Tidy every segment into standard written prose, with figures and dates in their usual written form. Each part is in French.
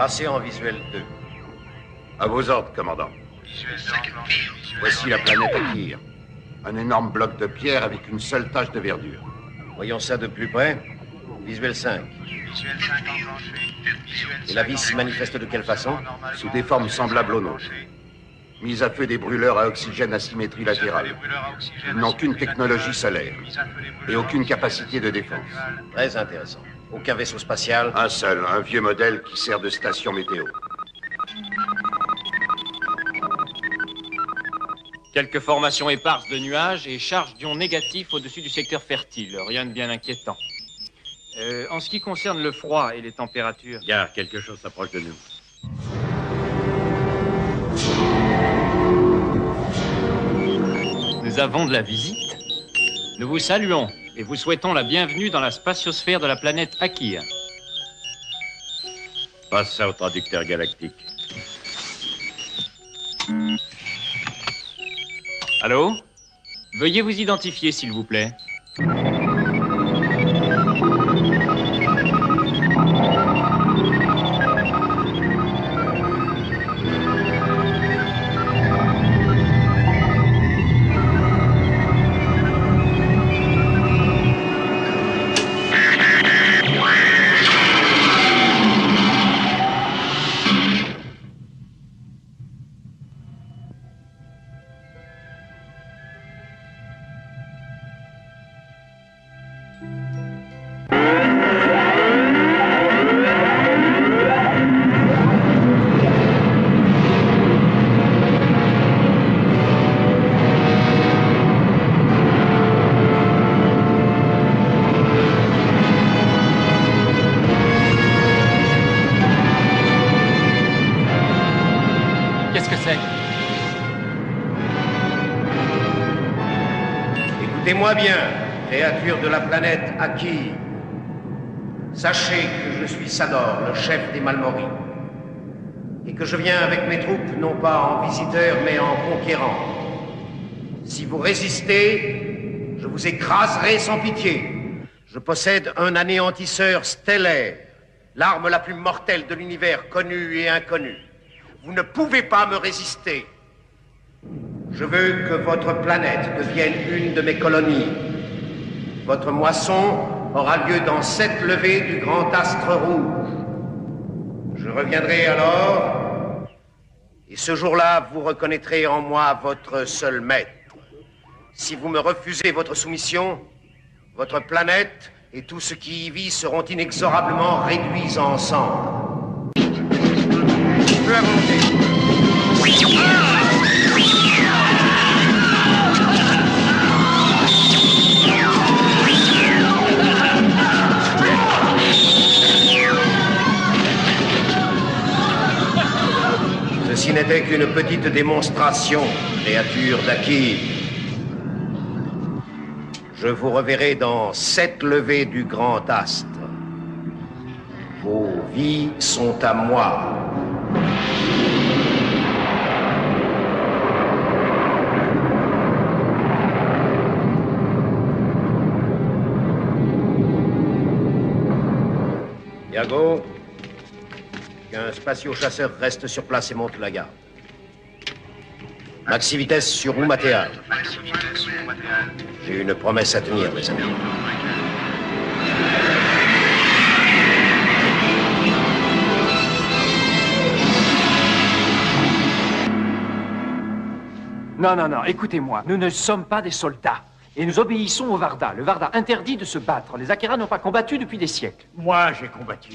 Passez en visuel 2. À vos ordres, commandant. Voici la planète Akir. Un énorme bloc de pierre avec une seule tache de verdure. Voyons ça de plus près. Visuel 5. Et la vie s'y manifeste de quelle façon? Sous des formes semblables aux nôtres. Mise à feu des brûleurs à oxygène à symétrie latérale. Ils n'ont qu'une technologie solaire. Et aucune capacité de défense. Très intéressant. Aucun vaisseau spatial? Un seul, un vieux modèle qui sert de station météo. Quelques formations éparses de nuages et charges d'ions négatifs au-dessus du secteur fertile. Rien de bien inquiétant. En ce qui concerne le froid et les températures... Gare, quelque chose s'approche de nous. Nous avons de la visite. Nous vous saluons et vous souhaitons la bienvenue dans la spatiosphère de la planète Akir. Passe ça au traducteur galactique. Allô? Veuillez vous identifier, s'il vous plaît. Qu'est-ce que c'est? Écoutez-moi bien, créatures de la planète Akir. Sachez que je suis Sador, le chef des Malmoris. Et que je viens avec mes troupes, non pas en visiteur, mais en conquérant. Si vous résistez, je vous écraserai sans pitié. Je possède un anéantisseur stellaire, l'arme la plus mortelle de l'univers connu et inconnu. Vous ne pouvez pas me résister. Je veux que votre planète devienne une de mes colonies. Votre moisson aura lieu dans 7 levées du grand astre rouge. Je reviendrai alors, et ce jour-là, vous reconnaîtrez en moi votre seul maître. Si vous me refusez votre soumission, votre planète et tout ce qui y vit seront inexorablement réduits en cendres. Peu à volonté. Ceci n'était qu'une petite démonstration, créature d'Akir. Je vous reverrai dans 7 levées du grand astre. Vos vies sont à moi. Iago, qu'un spatio-chasseur reste sur place et monte la garde. Maxi vitesse sur Oumatea. J'ai une promesse à tenir, mes amis. Non, écoutez-moi, nous ne sommes pas des soldats. Et nous obéissons au Varda. Le Varda interdit de se battre. Les Akiras n'ont pas combattu depuis des siècles. Moi, j'ai combattu.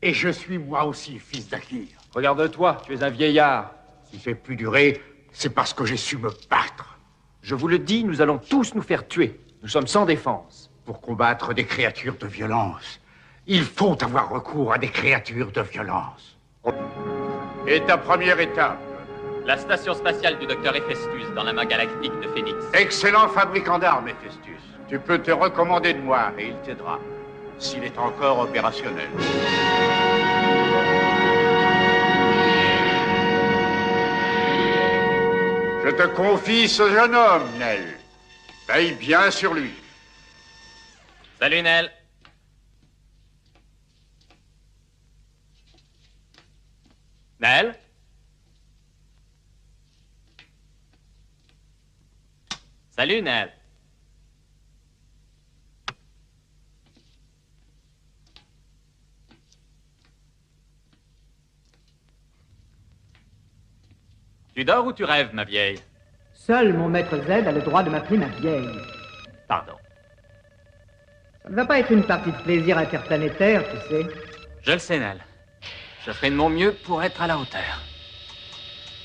Et je suis moi aussi fils d'Akir. Regarde-toi, tu es un vieillard. Si j'ai pu durer, c'est parce que j'ai su me battre. Je vous le dis, nous allons tous nous faire tuer. Nous sommes sans défense. Pour combattre des créatures de violence, il faut avoir recours à des créatures de violence. Et ta première étape? La station spatiale du docteur Héphaestus dans l'amas galactique de Phénix. Excellent fabricant d'armes, Héphaestus. Tu peux te recommander de moi et il t'aidera, s'il est encore opérationnel. Je te confie ce jeune homme, Nell. Veille bien sur lui. Salut, Nell. Nell? Salut, Nell. Tu dors ou tu rêves, ma vieille? Seul mon maître Z a le droit de m'appeler ma vieille. Pardon. Ça ne va pas être une partie de plaisir interplanétaire, tu sais. Je le sais, Nell. Je ferai de mon mieux pour être à la hauteur.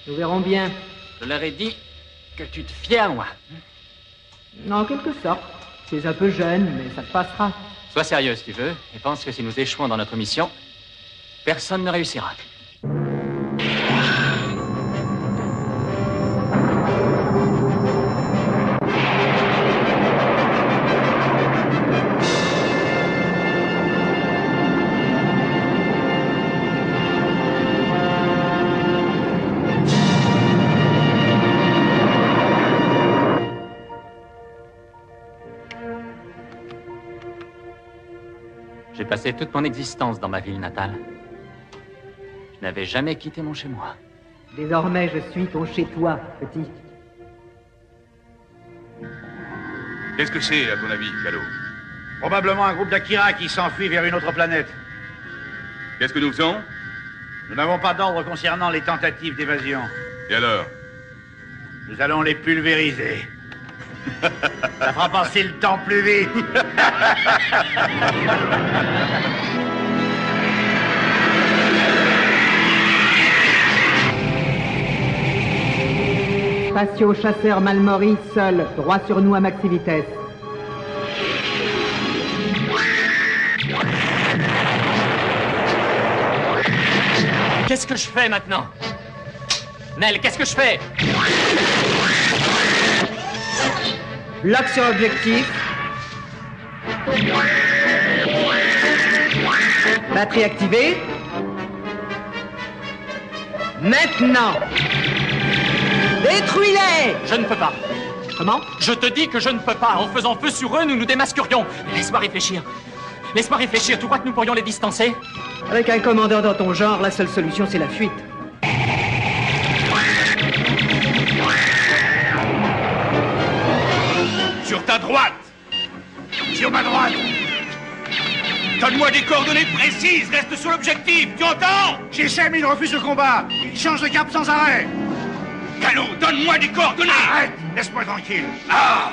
Nous verrons bien. Je leur ai dit que tu te fiais à moi. En quelque sorte. Tu es un peu jeune, mais ça te passera. Sois sérieux si tu veux, et pense que si nous échouons dans notre mission, personne ne réussira. J'ai passé toute mon existence dans ma ville natale. Je n'avais jamais quitté mon chez-moi. Désormais, je suis ton chez-toi, petit. Qu'est-ce que c'est, à ton avis, Calo? Probablement un groupe d'Akira qui s'enfuit vers une autre planète. Qu'est-ce que nous faisons? Nous n'avons pas d'ordre concernant les tentatives d'évasion. Et alors? Nous allons les pulvériser. Ça fera passer le temps plus vite. Spatio-chasseur Malmori, seul, droit sur nous à maxi vitesse. Qu'est-ce que je fais maintenant? Nell, qu'est-ce que je fais? Bloc sur objectif. Batterie activée. Maintenant. Détruis-les! Je ne peux pas. Comment? Je te dis que je ne peux pas. En faisant feu sur eux, nous nous démasquerions. Laisse-moi réfléchir. Laisse-moi réfléchir. Tu crois que nous pourrions les distancer? Avec un commandeur dans ton genre, la seule solution, c'est la fuite. Sur ta droite! Sur ma droite! Donne-moi des coordonnées précises! Reste sur l'objectif! Tu entends? GSM, il refuse le combat. Il change de cap sans arrêt. Calo, donne-moi des coordonnées! Arrête! Laisse-moi tranquille. Ah!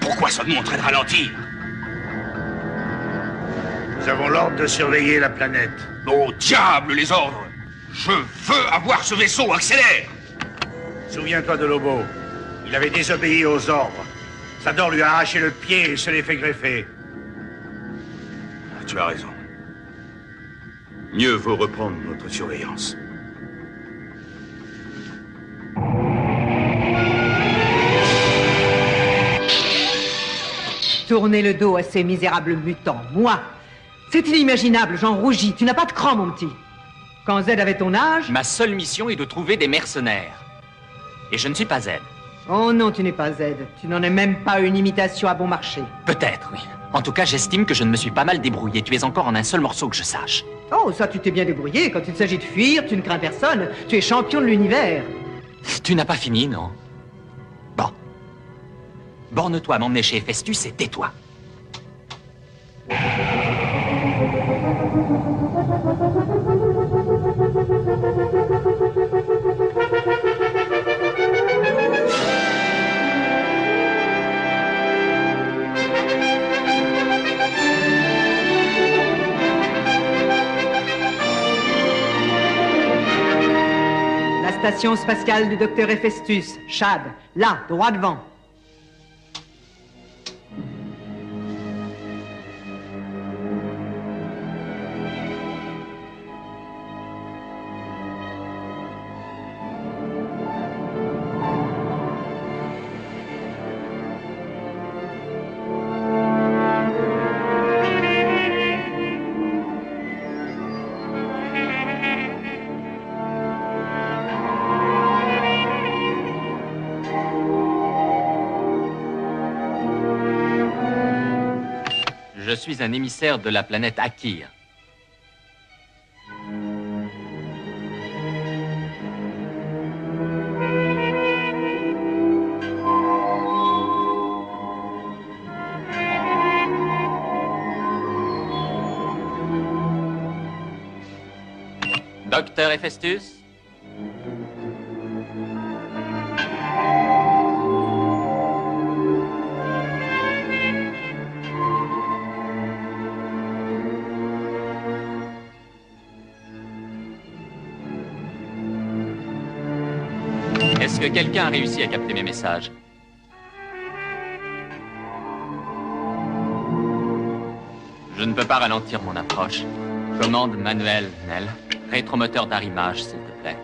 Pourquoi ça nous montrait de ralentir? Nous avons l'ordre de surveiller la planète. Oh, diable, les ordres! Je veux avoir ce vaisseau, accélère! Souviens-toi de Lobo. Il avait désobéi aux ordres. Sador lui a arraché le pied et se l'est fait greffer. Tu as raison. Mieux vaut reprendre notre surveillance. Tournez le dos à ces misérables mutants. Moi, c'est inimaginable, j'en rougis. Tu n'as pas de cran, mon petit. Quand Z avait ton âge... Ma seule mission est de trouver des mercenaires. Et je ne suis pas Z. Oh non, tu n'es pas Z. Tu n'en es même pas une imitation à bon marché. Peut-être, oui. En tout cas, j'estime que je ne me suis pas mal débrouillé. Tu es encore en un seul morceau que je sache. Oh, ça, tu t'es bien débrouillé. Quand il s'agit de fuir, tu ne crains personne. Tu es champion de l'univers. Tu n'as pas fini, non? Bon. Borne-toi à m'emmener chez Héphaestus et tais-toi. La station spatiale du docteur Héphaestus. Chad, là, droit devant. Je suis un émissaire de la planète Akir. Docteur Héphaestus? Est-ce que quelqu'un a réussi à capter mes messages? Je ne peux pas ralentir mon approche. Commande manuelle, Nell. Rétromoteur d'arrimage, s'il te plaît.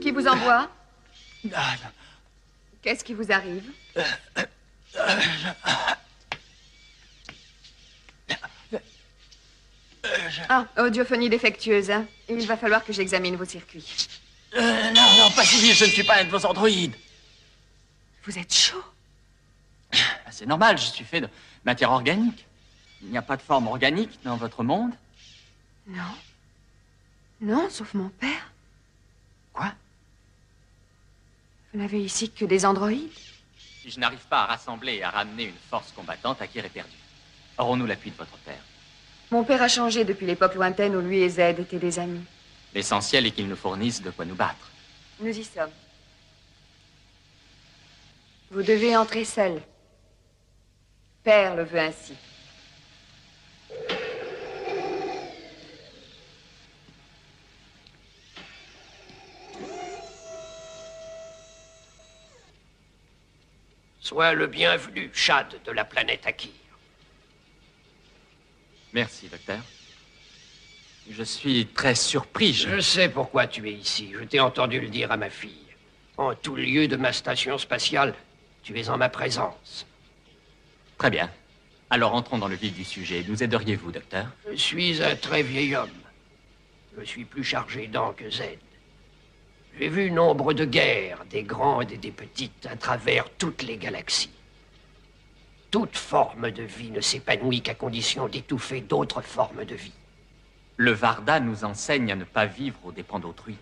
Qui vous envoie? Qu'est-ce qui vous arrive? Ah, audiophonie défectueuse. Hein. Il va falloir que j'examine vos circuits. Non, pas si vite, je ne suis pas un de vos androïdes. Vous êtes chaud? C'est normal, je suis fait de matière organique. Il n'y a pas de forme organique dans votre monde? Non. Non, sauf mon père. Quoi? Vous n'avez ici que des androïdes? Si je n'arrive pas à rassembler et à ramener une force combattante, Akir est perdu. Aurons-nous l'appui de votre père? Mon père a changé depuis l'époque lointaine où lui et Z étaient des amis. L'essentiel est qu'il nous fournisse de quoi nous battre. Nous y sommes. Vous devez entrer seul. Père le veut ainsi. Sois le bienvenu, Chad de la planète Akir. Merci, docteur. Je suis très surpris. Je sais pourquoi tu es ici. Je t'ai entendu le dire à ma fille. En tout lieu de ma station spatiale, tu es en ma présence. Très bien. Alors entrons dans le vif du sujet. Nous aideriez-vous, docteur? Je suis un très vieil homme. Je suis plus chargé d'an que Z. J'ai vu nombre de guerres, des grandes et des petites, à travers toutes les galaxies. Toute forme de vie ne s'épanouit qu'à condition d'étouffer d'autres formes de vie. Le Varda nous enseigne à ne pas vivre aux dépens d'autrui.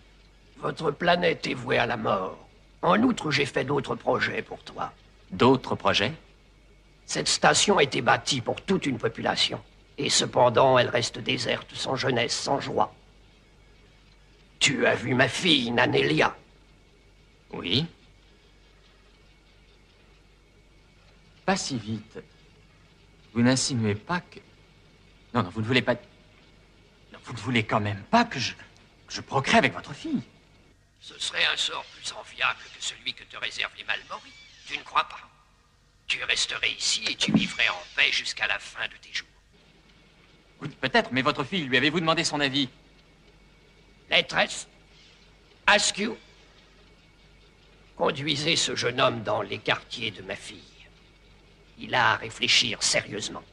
Votre planète est vouée à la mort. En outre, j'ai fait d'autres projets pour toi. D'autres projets? Cette station a été bâtie pour toute une population. Et cependant, elle reste déserte, sans jeunesse, sans joie. Tu as vu ma fille, Nanelia. Oui. Pas si vite. Vous n'insinuez pas que... Non, non, vous ne voulez pas... Non, vous ne voulez quand même pas que je procrée avec votre fille. Ce serait un sort plus enviable que celui que te réservent les Malmory. Tu ne crois pas? Tu resterais ici et tu vivrais en paix jusqu'à la fin de tes jours. Oui, peut-être, mais votre fille, lui avez-vous demandé son avis? Maîtresse, Askew, conduisez ce jeune homme dans les quartiers de ma fille. Il a à réfléchir sérieusement.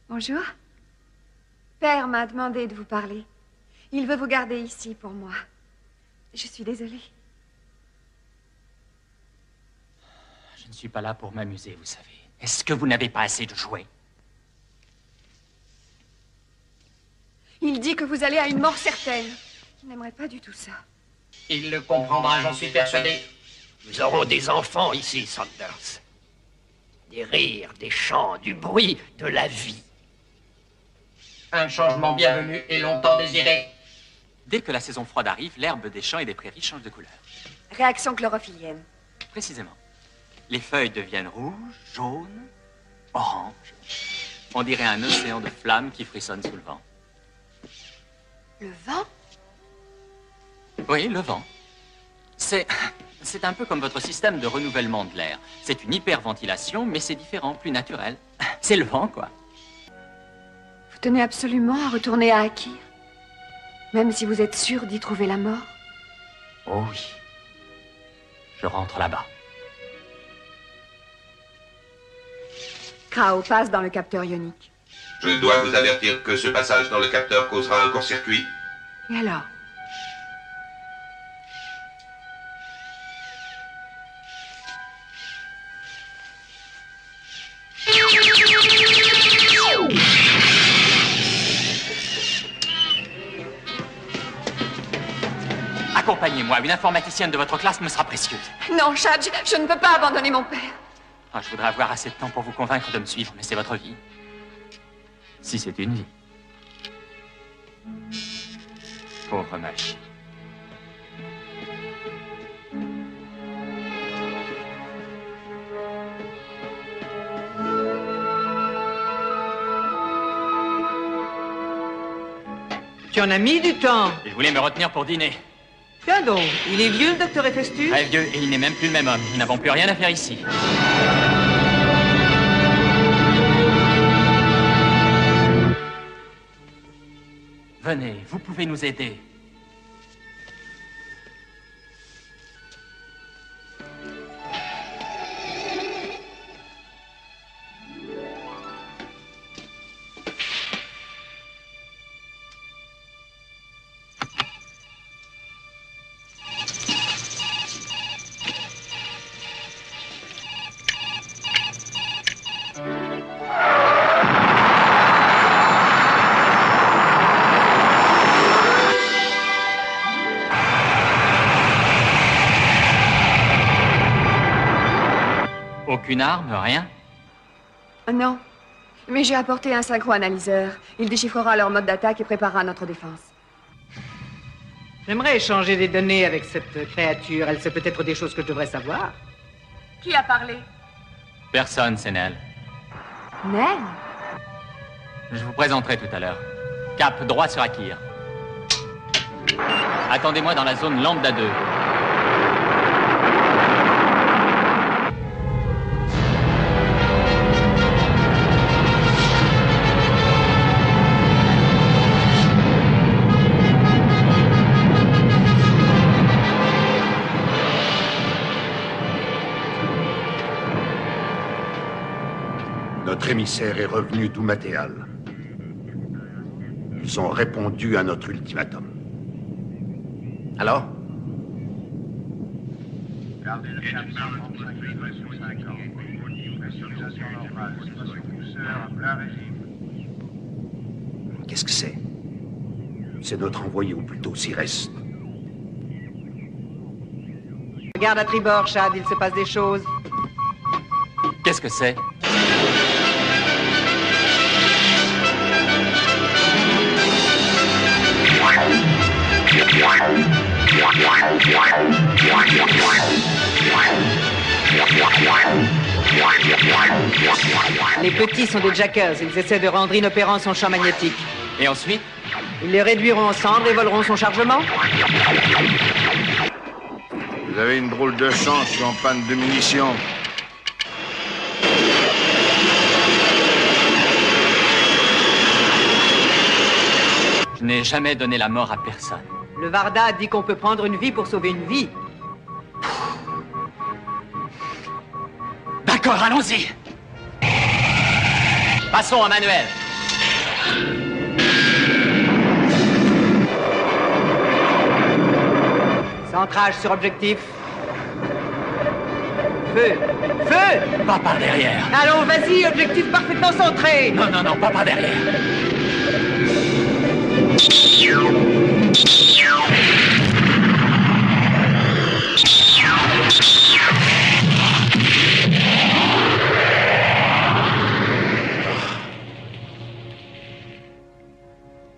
Bonjour. Père m'a demandé de vous parler. Il veut vous garder ici pour moi. Je suis désolée. Je ne suis pas là pour m'amuser, vous savez. Est-ce que vous n'avez pas assez de jouets? Il dit que vous allez à une mort certaine. Je n'aimerais pas du tout ça. Il le comprendra, j'en suis persuadé. Nous aurons des enfants ici, Saunders. Des rires, des chants, du bruit, de la vie. Un changement bienvenu et longtemps désiré. Dès que la saison froide arrive, l'herbe des champs et des prairies change de couleur. Réaction chlorophyllienne. Précisément. Les feuilles deviennent rouges, jaunes, oranges. On dirait un océan de flammes qui frissonne sous le vent. Le vent? Oui, le vent. C'est un peu comme votre système de renouvellement de l'air. C'est une hyperventilation, mais c'est différent, plus naturel. C'est le vent, quoi. Vous tenez absolument à retourner à Akir? Même si vous êtes sûr d'y trouver la mort? Oh oui. Je rentre là-bas. Krao passe dans le capteur ionique. Je dois vous avertir que ce passage dans le capteur causera un court-circuit. Et alors? Accompagnez-moi, une informaticienne de votre classe me sera précieuse. Non, Chad, je ne peux pas abandonner mon père. Ah, je voudrais avoir assez de temps pour vous convaincre de me suivre, mais c'est votre vie. Si c'est une vie. Pauvre machine. Tu en as mis du temps. Il voulait me retenir pour dîner. Tiens donc, il est vieux, le docteur Héphaestus? Très vieux, et il n'est même plus le même homme. Nous n'avons plus rien à faire ici. Venez, vous pouvez nous aider. Aucune arme, rien? Non. Mais j'ai apporté un synchro-analyseur. Il déchiffrera leur mode d'attaque et préparera notre défense. J'aimerais échanger des données avec cette créature. Elle sait peut-être des choses que je devrais savoir. Qui a parlé? Personne, c'est Nell. Nell? Je vous présenterai tout à l'heure. Cap droit sur Akir. Attendez-moi dans la zone Lambda 2. Notre émissaire est revenu d'Oumatéal. Ils ont répondu à notre ultimatum. Alors? Qu'est-ce que c'est? C'est notre envoyé, ou plutôt s'y reste. Regarde à tribord, Chad, il se passe des choses. Qu'est-ce que c'est? Les petits sont des jackers. Ils essaient de rendre inopérant son champ magnétique. Et ensuite? Ils les réduiront en cendres et voleront son chargement. Vous avez une drôle de chance, je suis en panne de munitions. Je n'ai jamais donné la mort à personne. Le Varda dit qu'on peut prendre une vie pour sauver une vie. D'accord, allons-y. Passons à Manuel. Centrage sur objectif. Feu! Feu! Pas par derrière. Allons, vas-y, objectif parfaitement centré. Non, non, non, pas par derrière.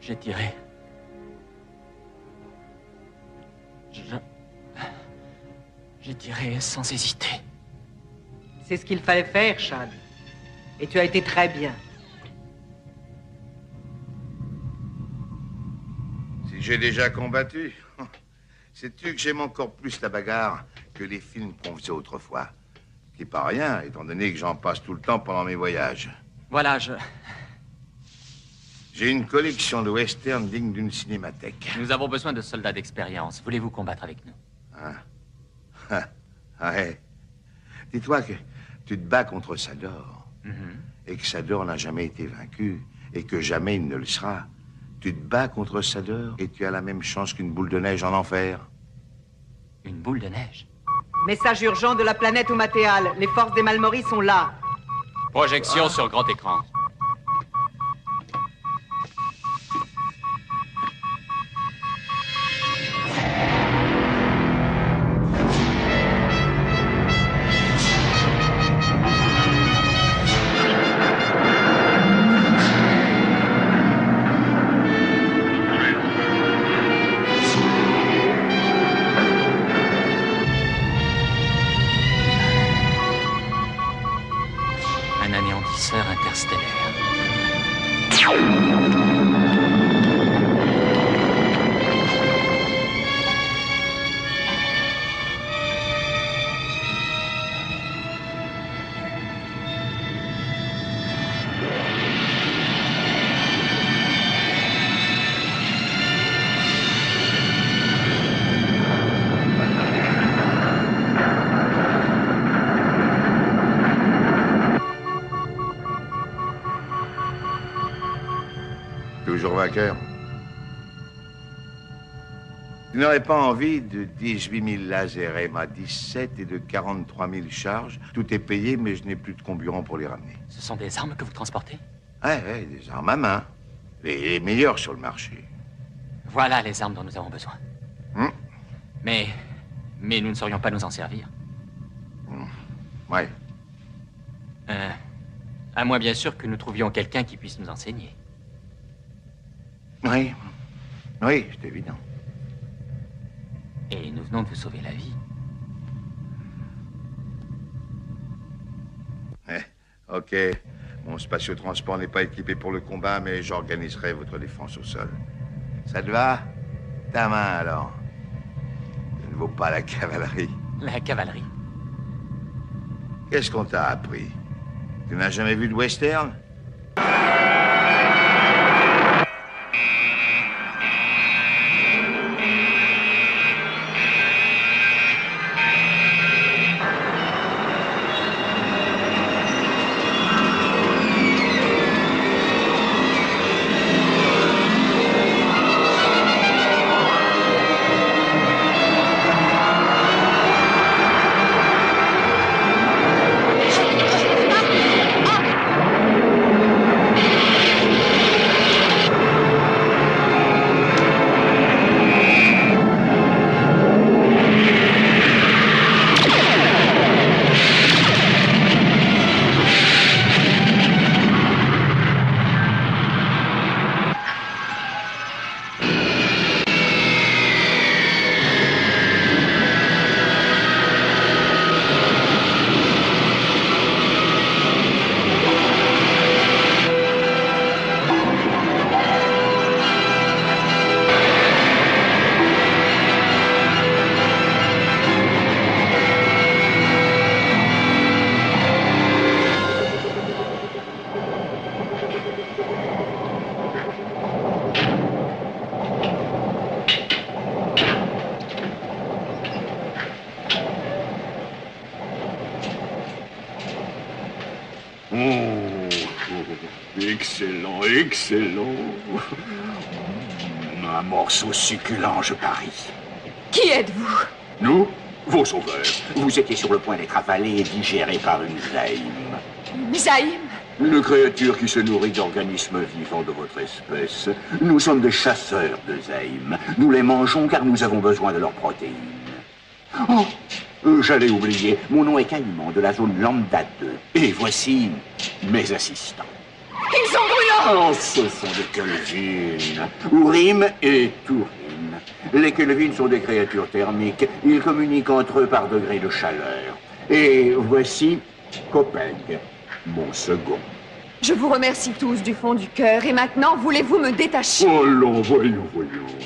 J'ai tiré. J'ai tiré sans hésiter. C'est ce qu'il fallait faire, Chad. Et tu as été très bien. Si j'ai déjà combattu, sais-tu que j'aime encore plus la bagarre que les films qu'on faisait autrefois? Ce qui n'est pas rien, étant donné que j'en passe tout le temps pendant mes voyages. Voilà, J'ai une collection de westerns digne d'une cinémathèque. Nous avons besoin de soldats d'expérience. Voulez-vous combattre avec nous? Hein? Ouais. Dis-toi que tu te bats contre Sador. Et que Sador n'a jamais été vaincu. Et que jamais il ne le sera. Tu te bats contre Sador et tu as la même chance qu'une boule de neige en enfer. Une boule de neige? Message urgent de la planète Oumatéal. Les forces des Malmoris sont là. Projection sur grand écran. Un anéantisseur interstellaire. Toujours vainqueur. Tu n'aurais pas envie de 18 000 lasers MA-17 et de 43 000 charges? Tout est payé, mais je n'ai plus de comburant pour les ramener. Ce sont des armes que vous transportez? Ouais, des armes à main. Les meilleures sur le marché. Voilà les armes dont nous avons besoin. Mais nous ne saurions pas nous en servir. Ouais. À moins bien sûr que nous trouvions quelqu'un qui puisse nous enseigner. Oui, c'est évident. Et nous venons de vous sauver la vie. Ok. Mon spatiotransport n'est pas équipé pour le combat, mais j'organiserai votre défense au sol. Ça te va? Ta main, alors. Ça ne vaut pas la cavalerie. La cavalerie? Qu'est-ce qu'on t'a appris? Tu n'as jamais vu de western? excellent. Un morceau succulent, je parie. Qui êtes-vous? Nous, vos sauveurs. Vous étiez sur le point d'être avalés et digérés par une Zaïm. Zaïm? Une créature qui se nourrit d'organismes vivants de votre espèce. Nous sommes des chasseurs de Zaïm. Nous les mangeons car nous avons besoin de leurs protéines. Oh, j'allais oublier. Mon nom est Caïman de la zone Lambda 2. Et voici mes assistants. Ils sont brûlants! Oh, ce sont des Kelvin. Urim et Turim. Les Kelvin sont des créatures thermiques. Ils communiquent entre eux par degrés de chaleur. Et voici Kopeg, mon second. Je vous remercie tous du fond du cœur. Et maintenant, voulez-vous me détacher? Oh non, voyons.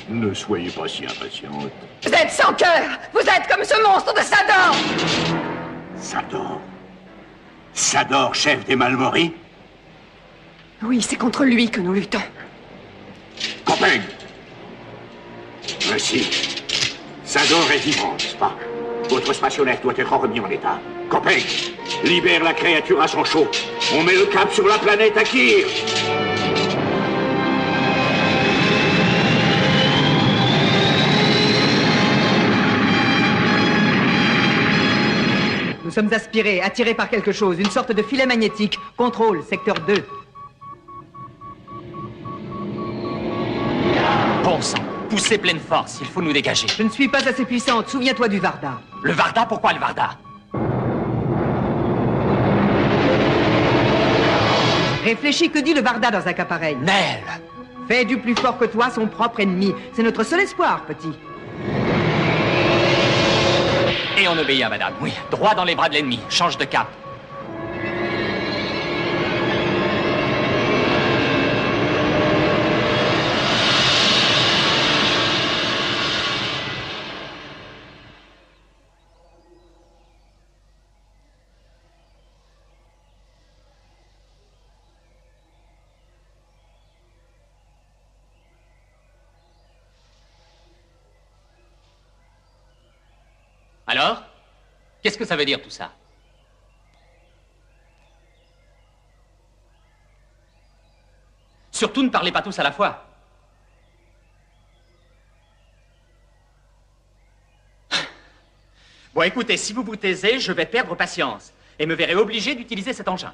Ne soyez pas si impatiente. Vous êtes sans cœur! Vous êtes comme ce monstre de Sador! Sador? Sador, chef des Malmoris? Oui, c'est contre lui que nous luttons. Kopeg! Merci. Sador est vivant, n'est-ce pas? Votre spationnette doit être remis en état. Kopeg, libère la créature à son chaud. On met le cap sur la planète Akir. Nous sommes aspirés, attirés par quelque chose, une sorte de filet magnétique. Contrôle, secteur 2. Bon sang, poussez pleine force, il faut nous dégager. Je ne suis pas assez puissante, souviens-toi du Varda. Le Varda? Pourquoi le Varda? Réfléchis, que dit le Varda dans un cas pareil? Nel! Fais du plus fort que toi son propre ennemi. C'est notre seul espoir, petit. Et on obéit à madame, oui. Droit dans les bras de l'ennemi, change de cap. Alors? Qu'est-ce que ça veut dire tout ça? Surtout ne parlez pas tous à la fois. Bon, écoutez, si vous vous taisez, je vais perdre patience et me verrai obligé d'utiliser cet engin.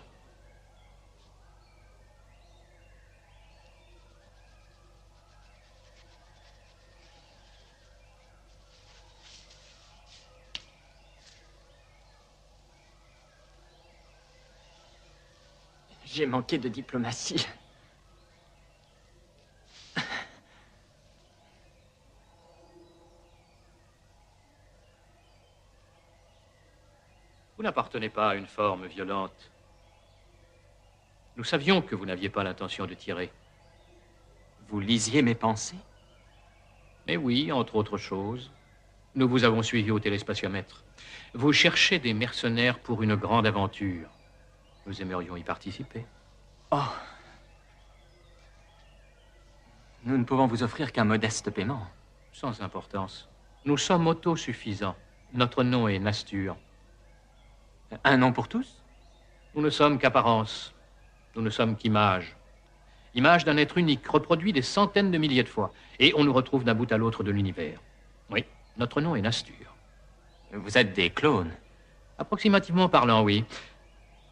J'ai manqué de diplomatie. Vous n'appartenez pas à une forme violente. Nous savions que vous n'aviez pas l'intention de tirer. Vous lisiez mes pensées? Mais oui, entre autres choses. Nous vous avons suivi au téléspatiomètre. Vous cherchez des mercenaires pour une grande aventure. Nous aimerions y participer. Oh. Nous ne pouvons vous offrir qu'un modeste paiement. Sans importance. Nous sommes autosuffisants. Notre nom est Nastur. Un nom pour tous? Nous ne sommes qu'apparence. Nous ne sommes qu'image. Image d'un être unique, reproduit des centaines de milliers de fois. Et on nous retrouve d'un bout à l'autre de l'univers. Oui, notre nom est Nastur. Vous êtes des clones? Approximativement parlant, oui.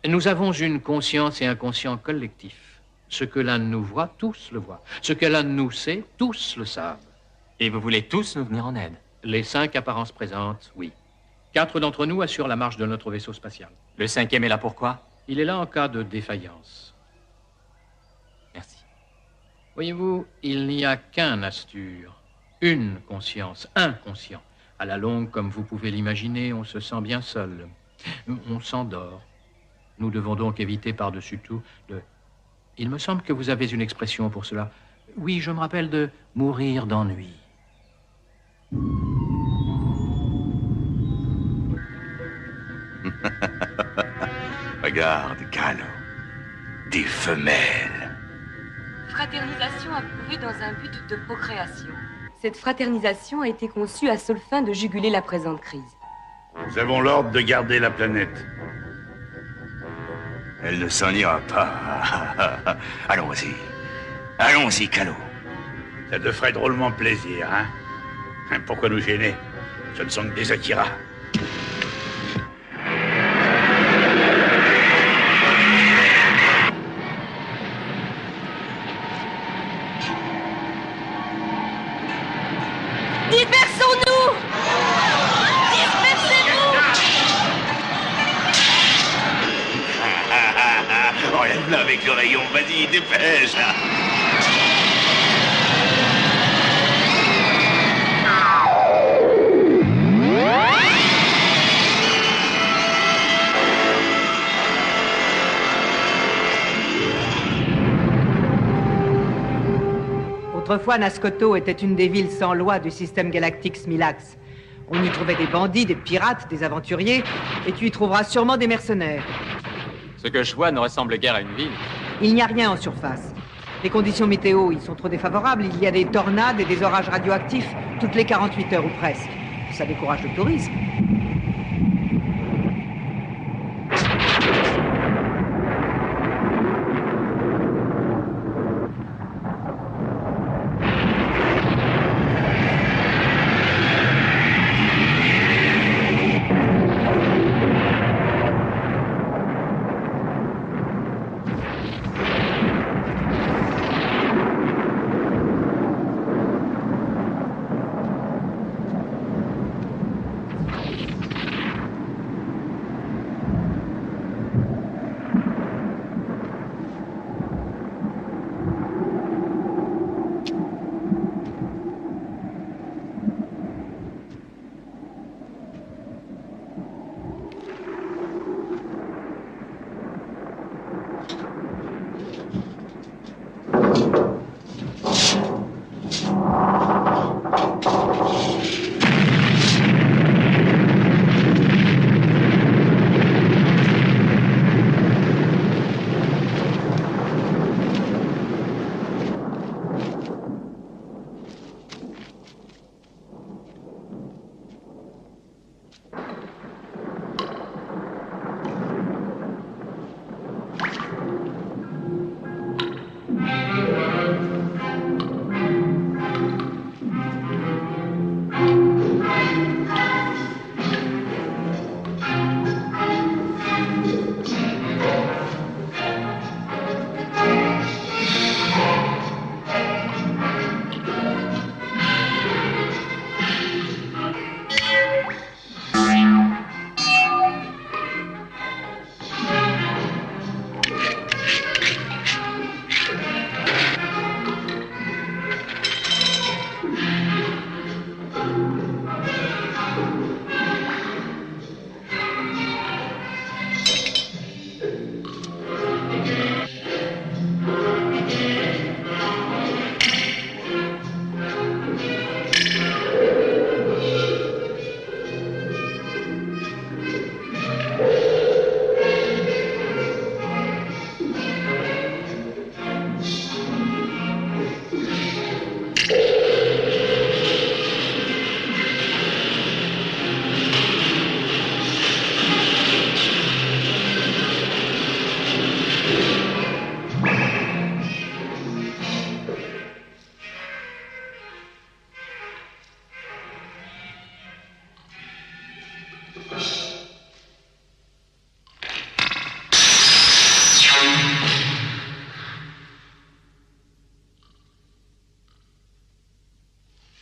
Nous avons une conscience et un conscient collectif. Ce que l'un de nous voit, tous le voient. Ce que l'un de nous sait, tous le savent. Et vous voulez tous nous venir en aide? Les 5 apparences présentes, oui. 4 d'entre nous assurent la marche de notre vaisseau spatial. Le 5e est là pourquoi? Il est là en cas de défaillance. Merci. Voyez-vous, il n'y a qu'un Nastur, une conscience, un conscient. À la longue, comme vous pouvez l'imaginer, on se sent bien seul. On s'endort. Nous devons donc éviter par-dessus tout de... Il me semble que vous avez une expression pour cela. Oui, je me rappelle de mourir d'ennui. Regarde, Calo. Des femelles. Fraternisation approuvée dans un but de procréation. Cette fraternisation a été conçue à seule fin de juguler la présente crise. Nous avons l'ordre de garder la planète. Elle ne s'en ira pas. Allons-y. Allons-y, Calo. Ça te ferait drôlement plaisir, hein? Pourquoi nous gêner? Ce ne sont que des Akira. Dispersons-nous! Dispersez-vous! Enlève-la avec le rayon, vas-y, dépêche! Autrefois, Nascoto était une des villes sans loi du système galactique Smilax. On y trouvait des bandits, des pirates, des aventuriers, et tu y trouveras sûrement des mercenaires. Ce que je vois ne ressemble guère à une ville. Il n'y a rien en surface. Les conditions météo y sont trop défavorables. Il y a des tornades et des orages radioactifs toutes les 48 heures ou presque. Ça décourage le tourisme.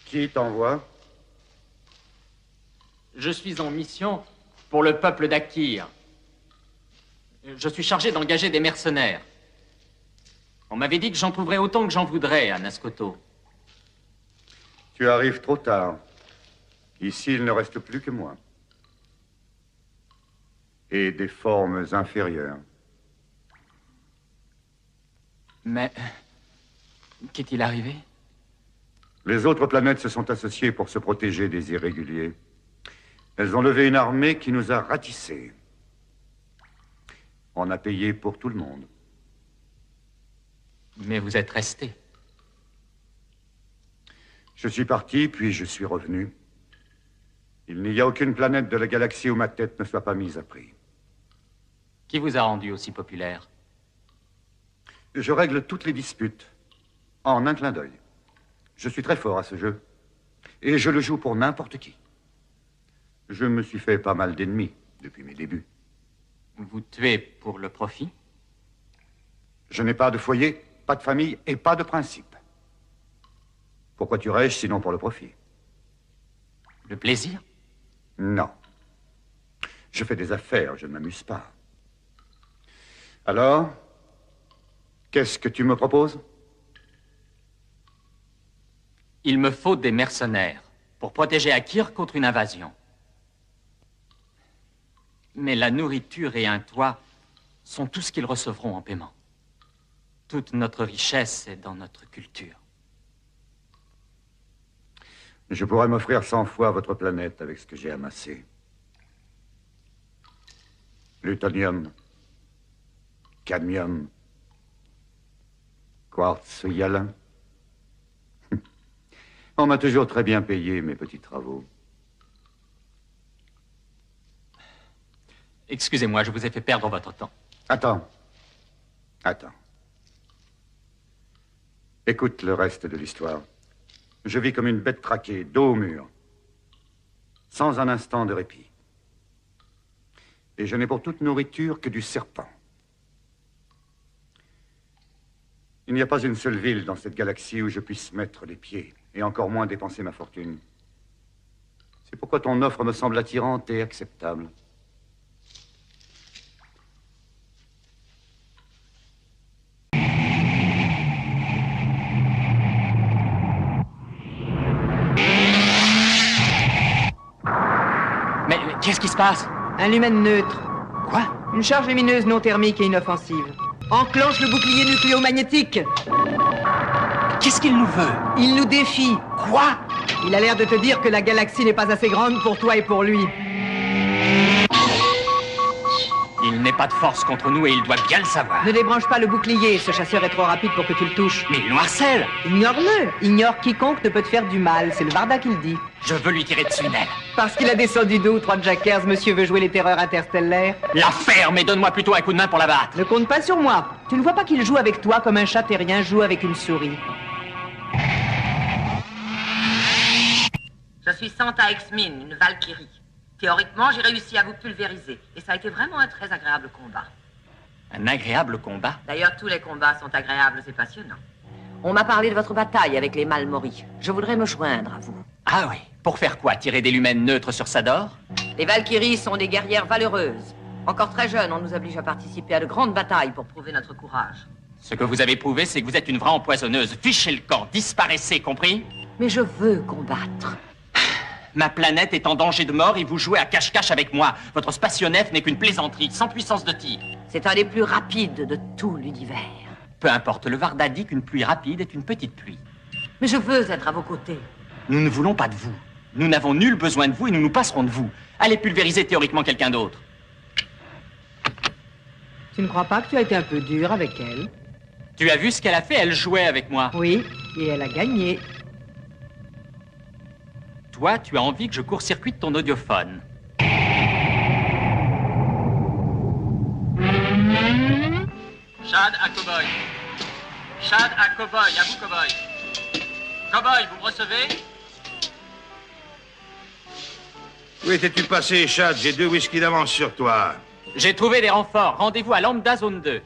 Qui t'envoie? Je suis en mission pour le peuple d'Akir. Je suis chargé d'engager des mercenaires. On m'avait dit que j'en trouverais autant que j'en voudrais à Nascoto. Tu arrives trop tard. Ici, il ne reste plus que moi. Et des formes inférieures. Mais qu'est-il arrivé? Les autres planètes se sont associées pour se protéger des irréguliers. Elles ont levé une armée qui nous a ratissés. On a payé pour tout le monde. Mais vous êtes resté. Je suis parti, puis je suis revenu. Il n'y a aucune planète de la galaxie où ma tête ne soit pas mise à prix. Qui vous a rendu aussi populaire? Je règle toutes les disputes. En un clin d'œil. Je suis très fort à ce jeu. Et je le joue pour n'importe qui. Je me suis fait pas mal d'ennemis depuis mes débuts. Vous tuez pour le profit? Je n'ai pas de foyer, pas de famille et pas de principe. Pourquoi tuerais-je sinon pour le profit? Le plaisir? Non. Je fais des affaires, je ne m'amuse pas. Alors, qu'est-ce que tu me proposes? Il me faut des mercenaires pour protéger Akir contre une invasion. Mais la nourriture et un toit sont tout ce qu'ils recevront en paiement. Toute notre richesse est dans notre culture. Je pourrais m'offrir 100 fois votre planète avec ce que j'ai amassé. Plutonium, cadmium, quartz hyalin. On m'a toujours très bien payé mes petits travaux. Excusez-moi, je vous ai fait perdre votre temps. Attends. Écoute le reste de l'histoire. Je vis comme une bête traquée, dos au mur, sans un instant de répit. Et je n'ai pour toute nourriture que du serpent. Il n'y a pas une seule ville dans cette galaxie où je puisse mettre les pieds, et encore moins dépenser ma fortune. C'est pourquoi ton offre me semble attirante et acceptable. Mais qu'est-ce qui se passe? Un lumen neutre. Quoi? Une charge lumineuse non thermique et inoffensive. Enclenche le bouclier nucléomagnétique. Qu'est-ce qu'il nous veut? Il nous défie. Quoi? Il a l'air de te dire que la galaxie n'est pas assez grande pour toi et pour lui. Il n'est pas de force contre nous et il doit bien le savoir. Ne débranche pas le bouclier, ce chasseur est trop rapide pour que tu le touches. Mais il nous harcèle. Ignore-le. Ignore quiconque ne peut te faire du mal, c'est le Varda qui le dit. Je veux lui tirer dessus, Nel. Parce qu'il a descendu 2 ou 3 Jackers, monsieur veut jouer les terreurs interstellaires. La ferme et donne-moi plutôt un coup de main pour la battre. Ne compte pas sur moi. Tu ne vois pas qu'il joue avec toi comme un chat terrien joue avec une souris. Je suis Santa Exmine, une Valkyrie. Théoriquement, j'ai réussi à vous pulvériser. Et ça a été vraiment un très agréable combat. Un agréable combat? D'ailleurs, tous les combats sont agréables et passionnants. On m'a parlé de votre bataille avec les Malmoris. Je voudrais me joindre à vous. Ah oui. Pour faire quoi? Tirer des lumens neutres sur Sador? Les Valkyries sont des guerrières valeureuses. Encore très jeunes, on nous oblige à participer à de grandes batailles pour prouver notre courage. Ce que vous avez prouvé, c'est que vous êtes une vraie empoisonneuse. Fichez le camp, disparaissez, compris? Mais je veux combattre. Ma planète est en danger de mort et vous jouez à cache-cache avec moi. Votre spationef n'est qu'une plaisanterie, sans puissance de tir. C'est un des plus rapides de tout l'univers. Peu importe, le Varda dit qu'une pluie rapide est une petite pluie. Mais je veux être à vos côtés. Nous ne voulons pas de vous. Nous n'avons nul besoin de vous et nous nous passerons de vous. Allez pulvériser théoriquement quelqu'un d'autre. Tu ne crois pas que tu as été un peu dur avec elle? Tu as vu ce qu'elle a fait? Elle jouait avec moi. Oui, et elle a gagné. Toi, tu as envie que je court-circuite ton audiophone. Chad à Cowboy. Chad à Cowboy, à vous Cowboy. Cowboy, vous me recevez? Où étais-tu passé, Chad? J'ai 2 whisky d'avance sur toi. J'ai trouvé des renforts. Rendez-vous à Lambda Zone 2.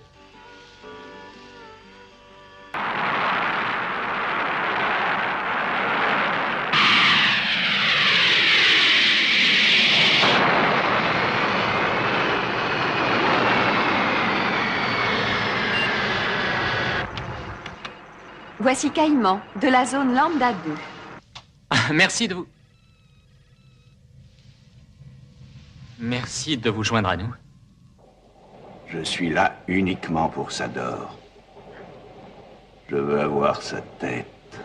Voici Caïman, de la zone Lambda 2. Merci de vous... Merci de vous joindre à nous. Je suis là uniquement pour Sador. Je veux avoir sa tête.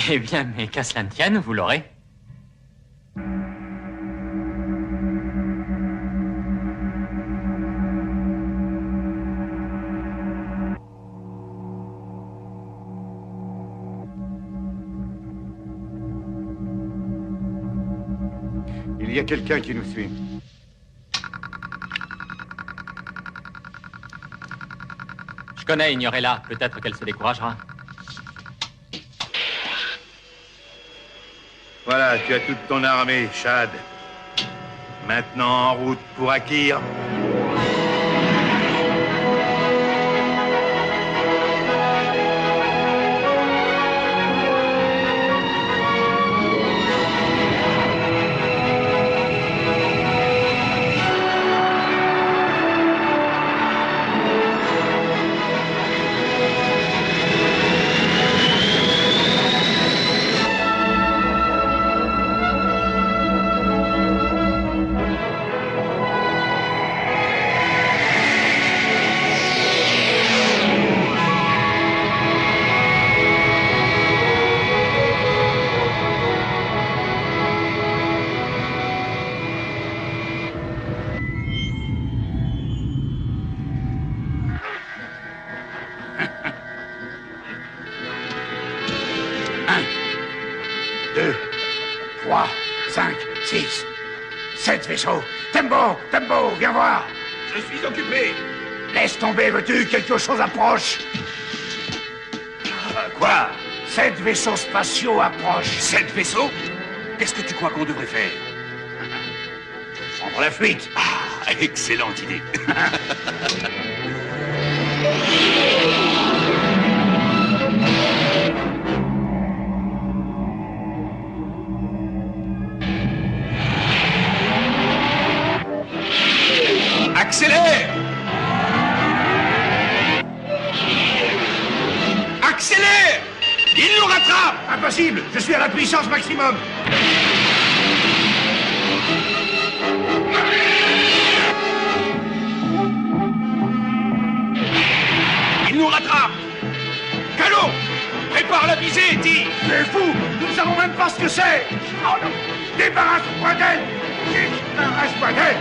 Eh bien, mais qu'à cela ne tienne, vous l'aurez. Il y a quelqu'un qui nous suit. Je connais Ignorella. Peut-être qu'elle se découragera. Voilà, tu as toute ton armée, Shad. Maintenant en route pour Akir. Vaisseau. Tembo, viens voir. Je suis occupé. Laisse tomber, veux-tu? Quelque chose approche. Quoi? 7 vaisseaux spatiaux approchent. 7 vaisseaux? Qu'est-ce que tu crois qu'on devrait faire? Prendre la fuite. Ah, excellente idée. Accélère! Accélère! Il nous rattrape! Impossible! Je suis à la puissance maximum! Il nous rattrape! Calo! Prépare la visée, dis! Tu es fou! Nous ne savons même pas ce que c'est! Oh non! Débarrasse-toi d'elle! Débarrasse-toi d'elle!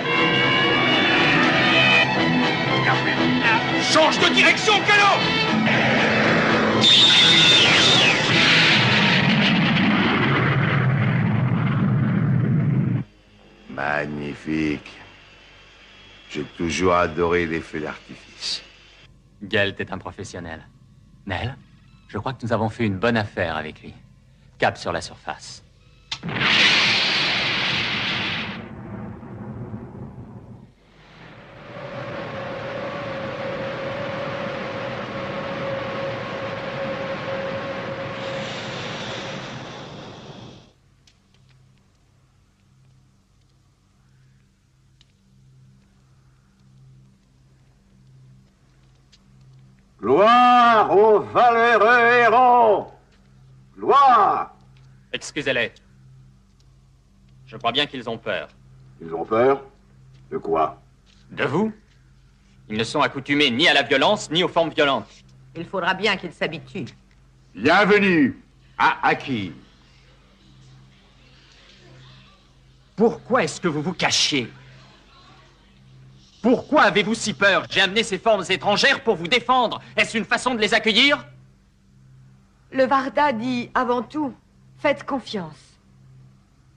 Change de direction, Calo! Magnifique. J'ai toujours adoré les feux d'artifice. Gelt est un professionnel. Nell, je crois que nous avons fait une bonne affaire avec lui. Cap sur la surface. Gloire aux valeureux héros! Gloire! Excusez-les. Je crois bien qu'ils ont peur. Ils ont peur? De quoi? De vous? Ils ne sont accoutumés ni à la violence, ni aux formes violentes. Il faudra bien qu'ils s'habituent. Bienvenue à Akir. Pourquoi est-ce que vous vous cachez? Pourquoi avez-vous si peur? J'ai amené ces formes étrangères pour vous défendre. Est-ce une façon de les accueillir? Le Varda dit, avant tout, faites confiance.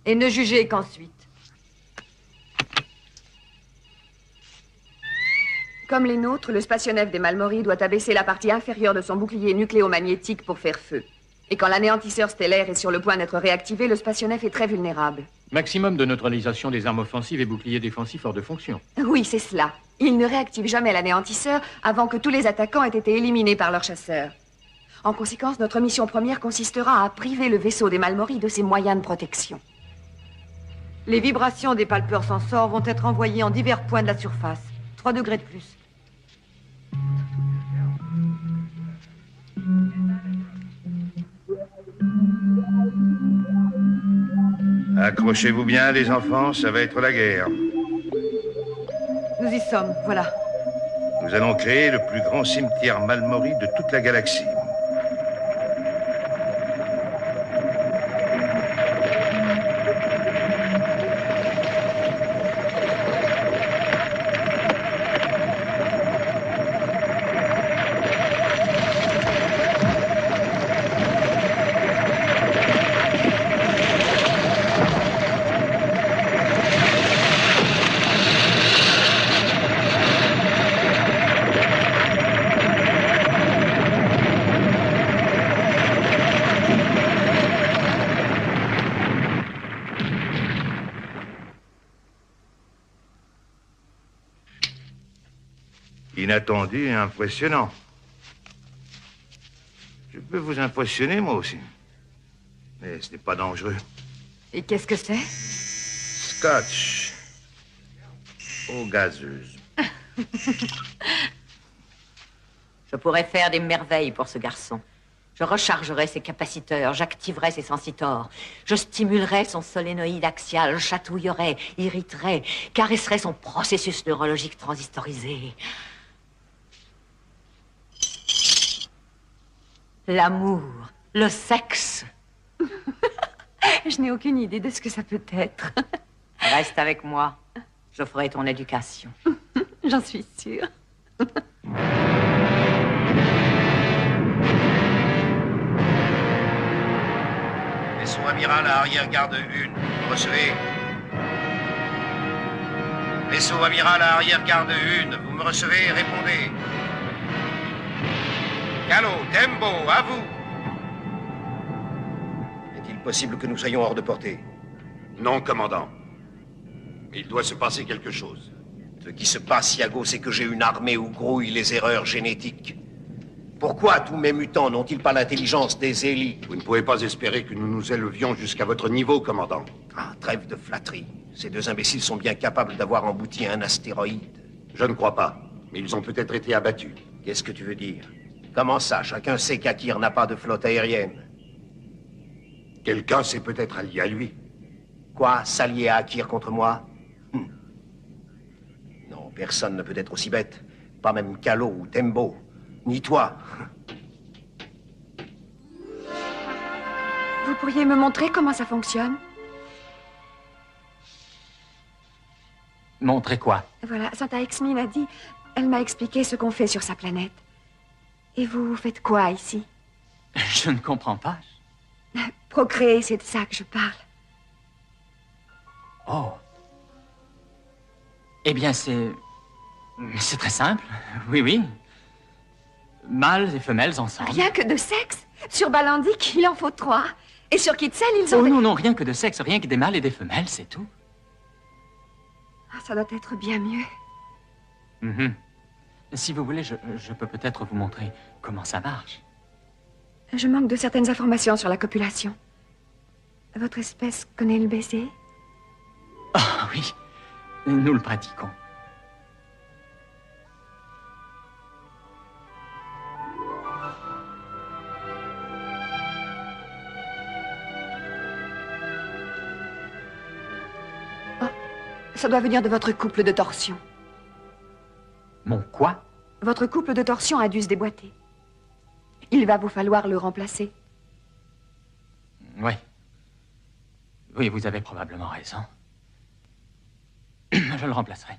Et ne jugez qu'ensuite. Comme les nôtres, le spationef des Malmori doit abaisser la partie inférieure de son bouclier nucléomagnétique pour faire feu. Et quand l'anéantisseur stellaire est sur le point d'être réactivé, le spationef est très vulnérable. Maximum de neutralisation des armes offensives et boucliers défensifs hors de fonction. Oui, c'est cela. Il ne réactive jamais l'anéantisseur avant que tous les attaquants aient été éliminés par leurs chasseurs. En conséquence, notre mission première consistera à priver le vaisseau des Malmori de ses moyens de protection. Les vibrations des palpeurs sensors vont être envoyées en divers points de la surface. 3 degrés de plus. Accrochez-vous bien, les enfants, ça va être la guerre. Nous y sommes, voilà. Nous allons créer le plus grand cimetière Malmori de toute la galaxie. Inattendu et impressionnant. Je peux vous impressionner, moi aussi. Mais ce n'est pas dangereux. Et qu'est-ce que c'est? Scotch. Eau gazeuse. Je pourrais faire des merveilles pour ce garçon. Je rechargerai ses capaciteurs, j'activerai ses sensitors. Je stimulerai son solénoïde axial, chatouillerai, irriterai, caresserai son processus neurologique transistorisé. L'amour, le sexe. Je n'ai aucune idée de ce que ça peut être. Reste avec moi. Je ferai ton éducation. J'en suis sûre. Vaisseau amiral à arrière-garde 1, vous me recevez? Vaisseau amiral à arrière-garde 1, vous me recevez? Répondez. Calo, Tembo, à vous. Est-il possible que nous soyons hors de portée? Non, commandant. Il doit se passer quelque chose. Ce qui se passe, Iago, c'est que j'ai une armée où grouillent les erreurs génétiques. Pourquoi tous mes mutants n'ont-ils pas l'intelligence des élites? Vous ne pouvez pas espérer que nous nous élevions jusqu'à votre niveau, commandant. Ah, trêve de flatterie. Ces deux imbéciles sont bien capables d'avoir embouti un astéroïde. Je ne crois pas, mais ils ont peut-être été abattus. Qu'est-ce que tu veux dire? Comment ça? Chacun sait qu'Akir n'a pas de flotte aérienne. Quelqu'un s'est peut-être allié à lui. Quoi? S'allier à Akir contre moi? Non, personne ne peut être aussi bête. Pas même Calo ou Tembo. Ni toi. Vous pourriez me montrer comment ça fonctionne? Montrer quoi? Voilà, Santa Exmi m'a dit... Elle m'a expliqué ce qu'on fait sur sa planète. Et vous faites quoi ici? Je ne comprends pas. Procréer, c'est de ça que je parle. Oh. Eh bien, c'est très simple. Oui, oui. Mâles et femelles ensemble. Rien que de sexe? Sur Balandic, il en faut 3. Et sur Kitzel, ils ont... Oh non, non, rien que de sexe, rien que des mâles et des femelles, c'est tout. Ah, ça doit être bien mieux. Mhm. Si vous voulez, je peux peut-être vous montrer comment ça marche. Je manque de certaines informations sur la copulation. Votre espèce connaît le baiser? Ah oui, nous le pratiquons. Oh, ça doit venir de votre couple de torsion. Mon quoi? Votre couple de torsion a dû se déboîter. Il va vous falloir le remplacer. Oui. Oui, vous avez probablement raison. Je le remplacerai.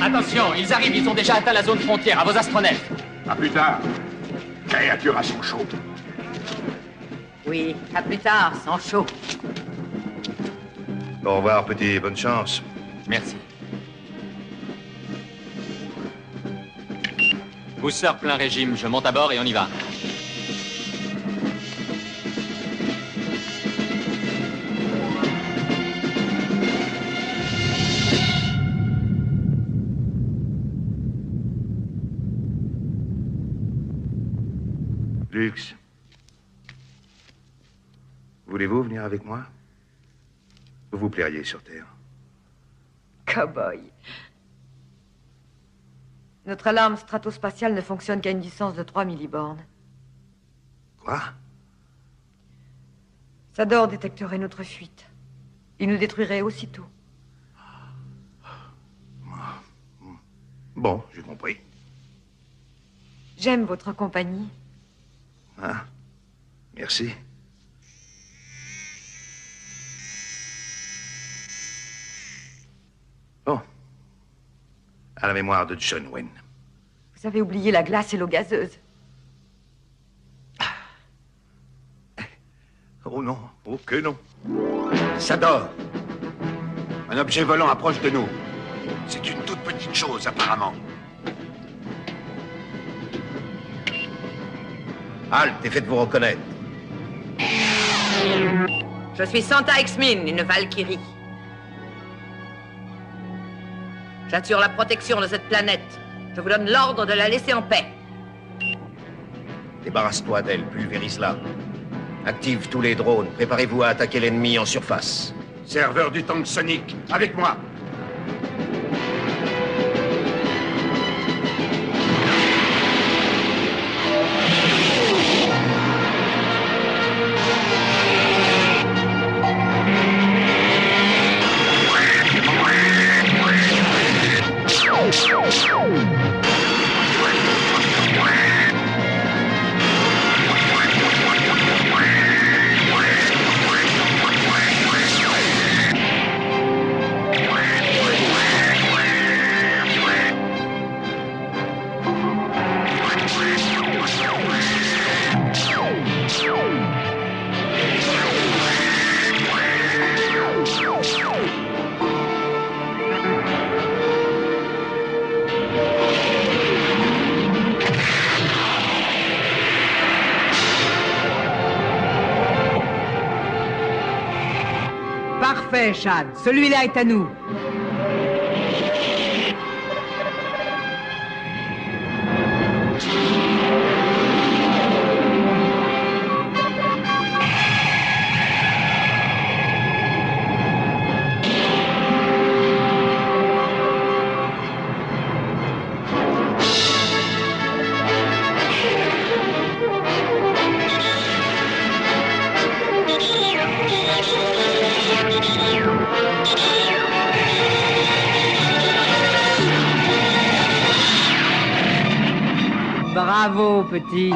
Attention, ils arrivent, ils ont déjà atteint la zone frontière, à vos astronefs. À plus tard. Créature à son chaud. Oui, à plus tard, sans chaud. Au revoir, petit. Bonne chance. Merci. Booster plein régime, je monte à bord et on y va. Lux, voulez-vous venir avec moi? Vous vous plairiez sur Terre. Cowboy. Notre alarme stratospatiale ne fonctionne qu'à une distance de 3 millibornes. Quoi? Sador détecterait notre fuite. Il nous détruirait aussitôt. Bon, j'ai compris. J'aime votre compagnie. Ah, merci. Bon. À la mémoire de John Wayne. Vous avez oublié la glace et l'eau gazeuse. Oh non, oh que non. Ça dort. Un objet volant approche de nous. C'est une toute petite chose, apparemment. Halte et faites-vous reconnaître. Je suis Santa X-Min, une Valkyrie. J'assure la protection de cette planète. Je vous donne l'ordre de la laisser en paix. Débarrasse-toi d'elle, pulvérise-la. Active tous les drones. Préparez-vous à attaquer l'ennemi en surface. Serveur du tank Sonic, avec moi. Parfait, Chad. Celui-là est à nous. Bravo, petit.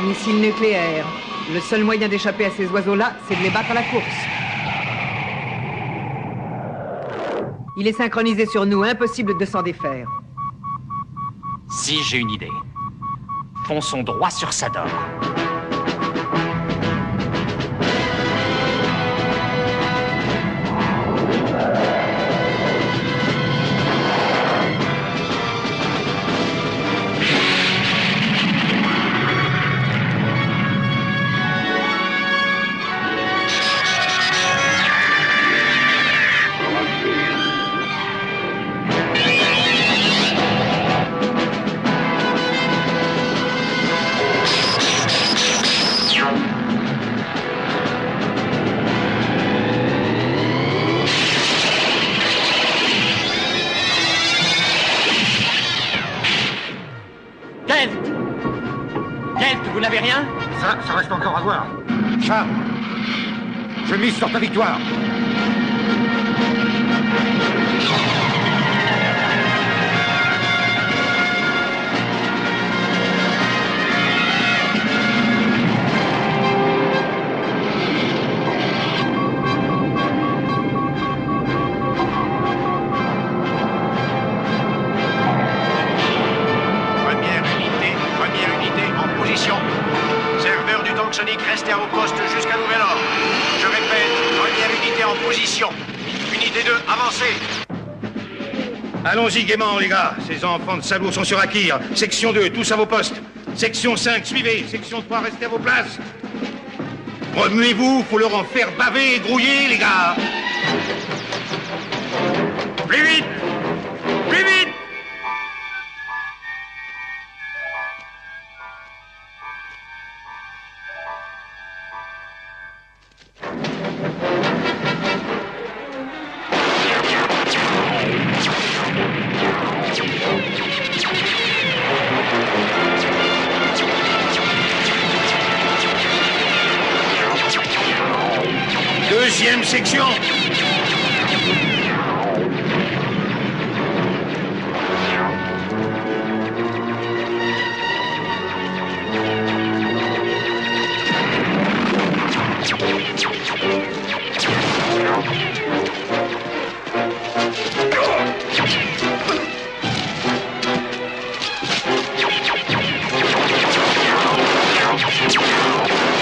Missile nucléaire. Le seul moyen d'échapper à ces oiseaux-là, c'est de les battre à la course. Il est synchronisé sur nous, impossible de s'en défaire. Si, j'ai une idée. Fonçons droit sur Sador. Vous n'avez rien? Ça reste encore à voir. Charles, je mise sur ta victoire. Serveur du tank Sonic, restez à vos postes jusqu'à nouvel ordre. Je répète, première unité en position. Unité 2, avancez. Allons-y gaiement, les gars. Ces enfants de salauds sont sur Akir. Section 2, tous à vos postes. Section 5, suivez. Section 3, restez à vos places. Remuez-vous, faut leur en faire baver et grouiller, les gars. Plus vite! Plus vite! Deuxième section.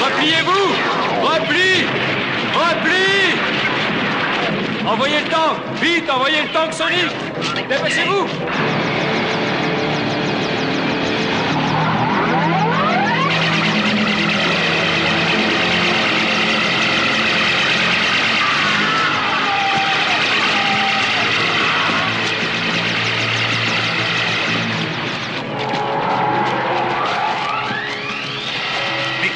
Repliez-vous! Replie! Replie! Envoyez le tank! Vite, envoyez le tank Sonic! Dépêchez-vous!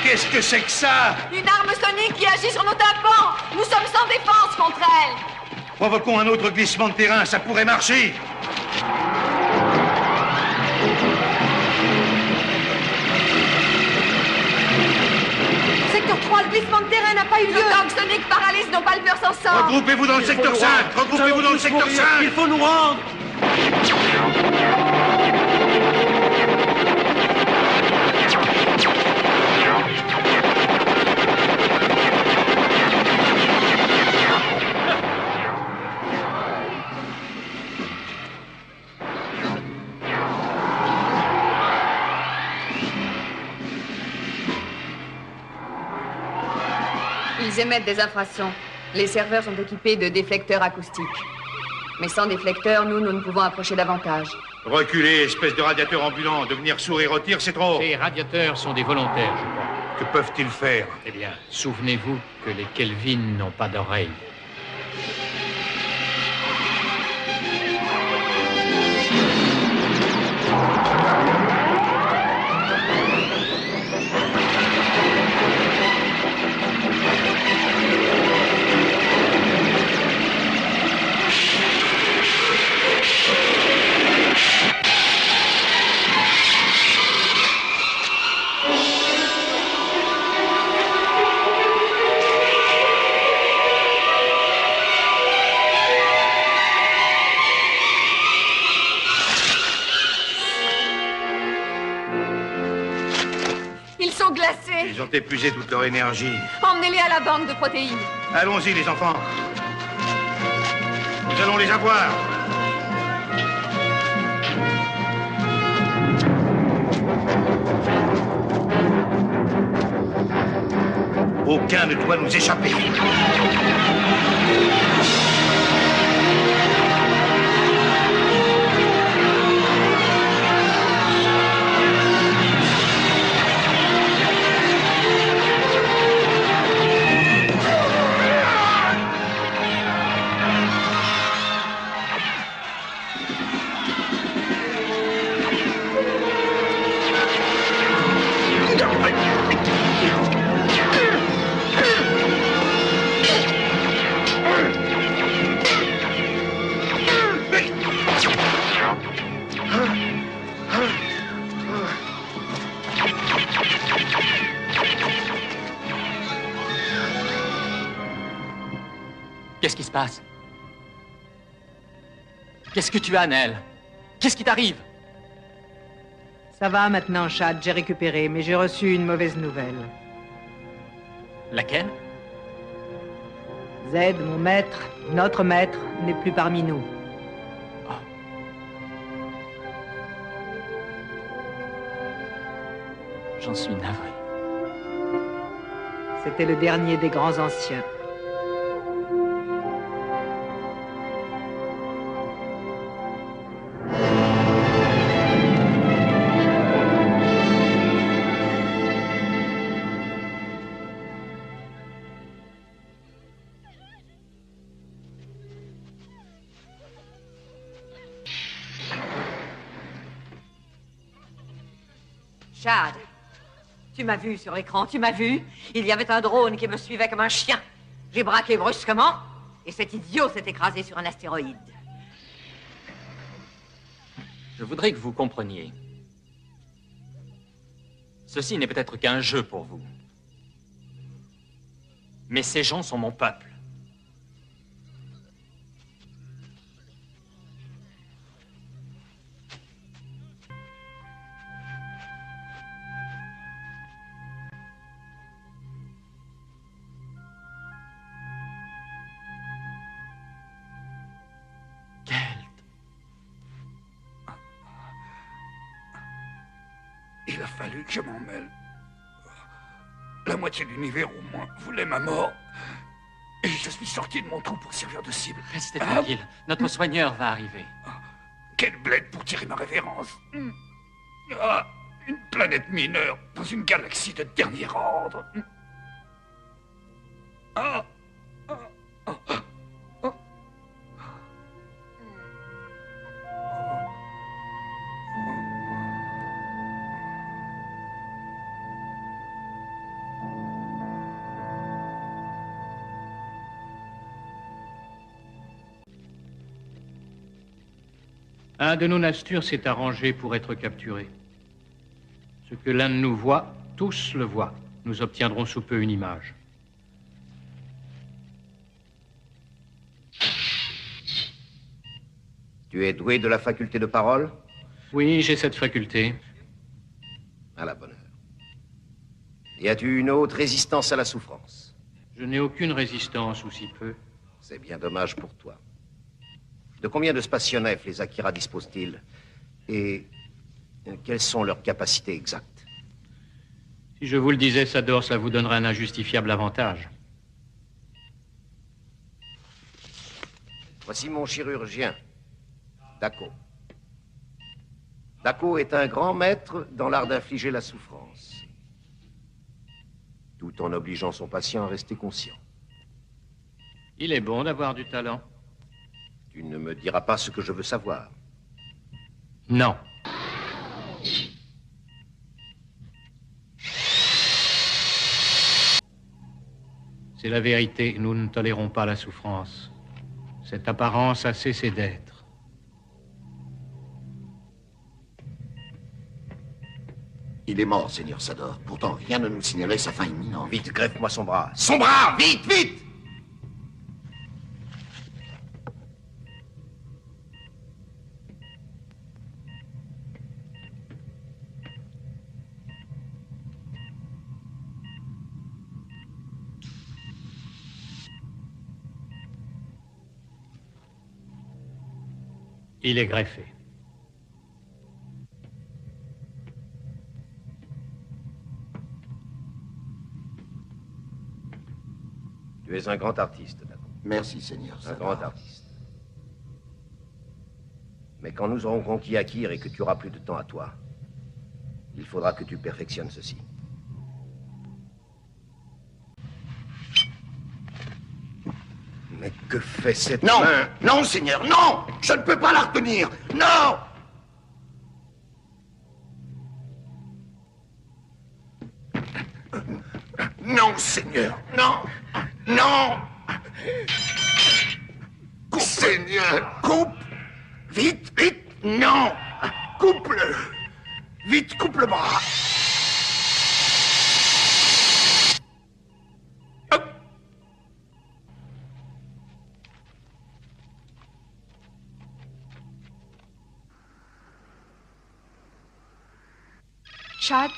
Qu'est-ce que c'est que ça? Une arme sonique qui agit sur nos tympans. Nous sommes sans défense contre elle. Provoquons un autre glissement de terrain, ça pourrait marcher. Secteur 3, le glissement de terrain n'a pas eu lieu. Le tank sonique paralyse nos palpeurs sans sang. Regroupez-vous dans le secteur 5. Regroupez-vous dans le secteur 5. Il faut nous rendre. Ils émettent des infrasons. Les serveurs sont équipés de déflecteurs acoustiques. Mais sans déflecteurs, nous ne pouvons approcher davantage. Reculez, espèce de radiateur ambulant. Devenir sourd et rôtir, c'est trop. Ces radiateurs sont des volontaires, je crois. Que peuvent-ils faire? Eh bien, souvenez-vous que les Kelvin n'ont pas d'oreilles. Ils ont épuisé toute leur énergie. Emmenez-les à la banque de protéines. Allons-y, les enfants. Nous allons les avoir. Aucun ne doit nous échapper. Qu'est-ce qui se passe? Qu'est-ce que tu as, Nell? Qu'est-ce qui t'arrive? Ça va maintenant, Chad, j'ai récupéré, mais j'ai reçu une mauvaise nouvelle. Laquelle? Zed, mon maître, notre maître, n'est plus parmi nous. J'en suis navré. C'était le dernier des grands anciens. Chad, tu m'as vu sur l'écran, tu m'as vu? Il y avait un drone qui me suivait comme un chien. J'ai braqué brusquement et cet idiot s'est écrasé sur un astéroïde. Je voudrais que vous compreniez. Ceci n'est peut-être qu'un jeu pour vous. Mais ces gens sont mon peuple. Il a fallu que je m'en mêle. La moitié de l'univers, au moins, voulait ma mort. Et je suis sorti de mon trou pour servir de cible. Restez tranquille. Notre soigneur va arriver. Quelle bled pour tirer ma révérence. Ah, une planète mineure dans une galaxie de dernier ordre. Ah. Un de nos Nastures s'est arrangé pour être capturé. Ce que l'un de nous voit, tous le voient. Nous obtiendrons sous peu une image. Tu es doué de la faculté de parole? Oui, j'ai cette faculté. À la bonne heure. Y a-tu une haute résistance à la souffrance? Je n'ai aucune résistance, ou si peu. C'est bien dommage pour toi. De combien de spationefs les Akira disposent-ils? Et quelles sont leurs capacités exactes? Si je vous le disais, Sador, cela vous donnerait un injustifiable avantage. Voici mon chirurgien, Dako. Dako est un grand maître dans l'art d'infliger la souffrance, tout en obligeant son patient à rester conscient. Il est bon d'avoir du talent. Tu ne me diras pas ce que je veux savoir. Non. C'est la vérité, nous ne tolérons pas la souffrance. Cette apparence a cessé d'être. Il est mort, Seigneur Sador. Pourtant, rien ne nous signalait sa fin imminente. Vite, greffe-moi son bras. Son bras! Vite, vite! Il est greffé. Tu es un grand artiste, Dagon. Merci, Seigneur. Un grand artiste. Mais quand nous aurons conquis Akir et que tu auras plus de temps à toi, il faudra que tu perfectionnes ceci. Mais que fait cette Non, main? non, Seigneur, non! Je ne peux pas la retenir! Non! Non, Seigneur, non! Non! Coupe. Seigneur, coupe! Vite, vite! Non! Coupe-le! Vite, coupe le bras! Chad?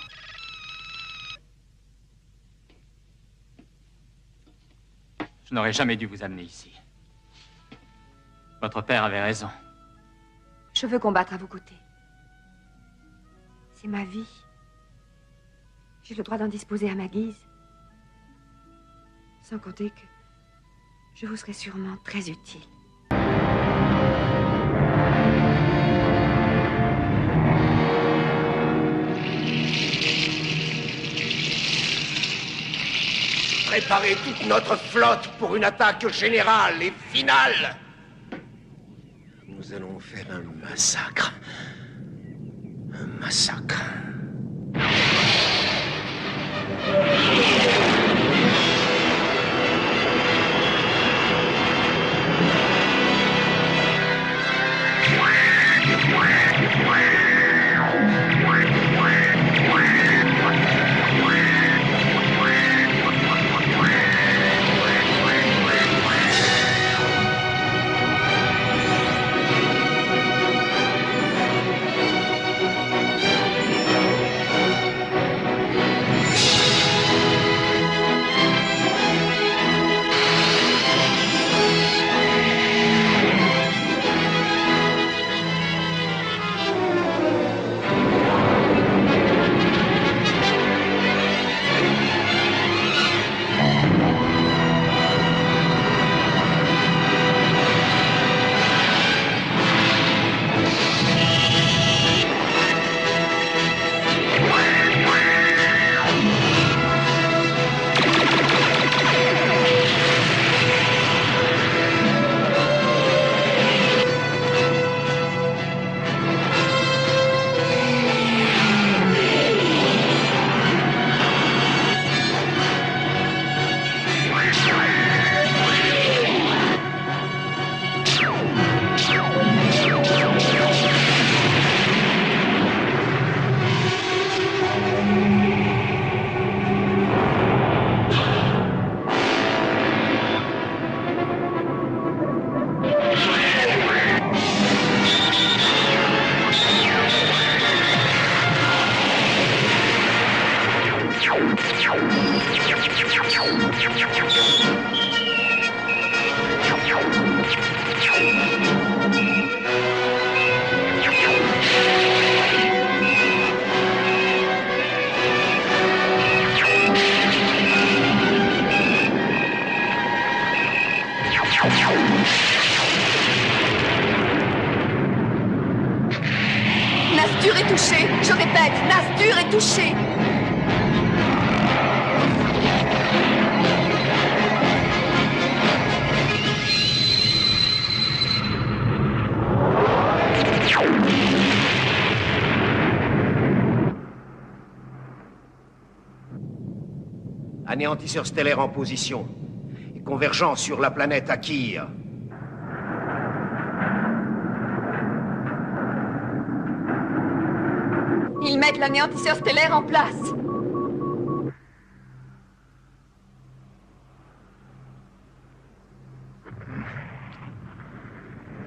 Je n'aurais jamais dû vous amener ici. Votre père avait raison. Je veux combattre à vos côtés. C'est ma vie. J'ai le droit d'en disposer à ma guise. Sans compter que je vous serai sûrement très utile. Préparez toute notre flotte pour une attaque générale et finale. Nous allons faire un massacre. Un massacre. Nastur est touché. Je répète, Nastur est touché. Anéantisseur stellaire en position et convergent sur la planète Akir. Ils mettent l'anéantisseur stellaire en place.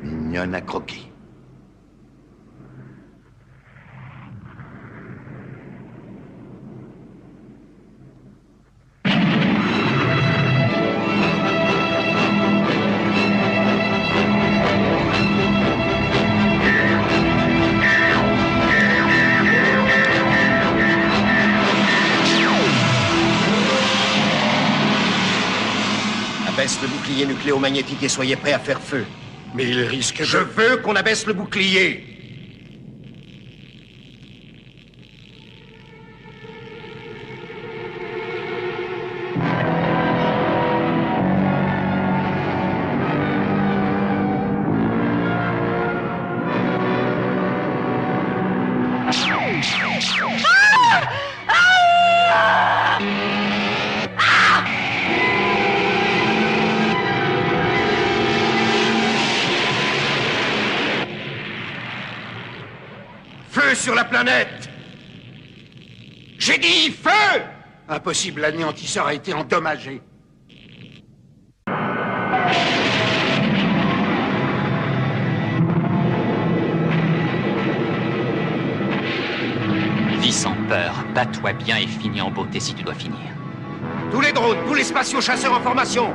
Mignonne à croquer. bouclier nucléomagnétique et soyez prêts à faire feu. Mais il risque de... Je veux qu'on abaisse le bouclier. Feu sur la planète! J'ai dit feu! Impossible, l'anéantisseur a été endommagé. Vis sans peur, bats-toi bien et finis en beauté si tu dois finir. Tous les drones, tous les spatio-chasseurs en formation!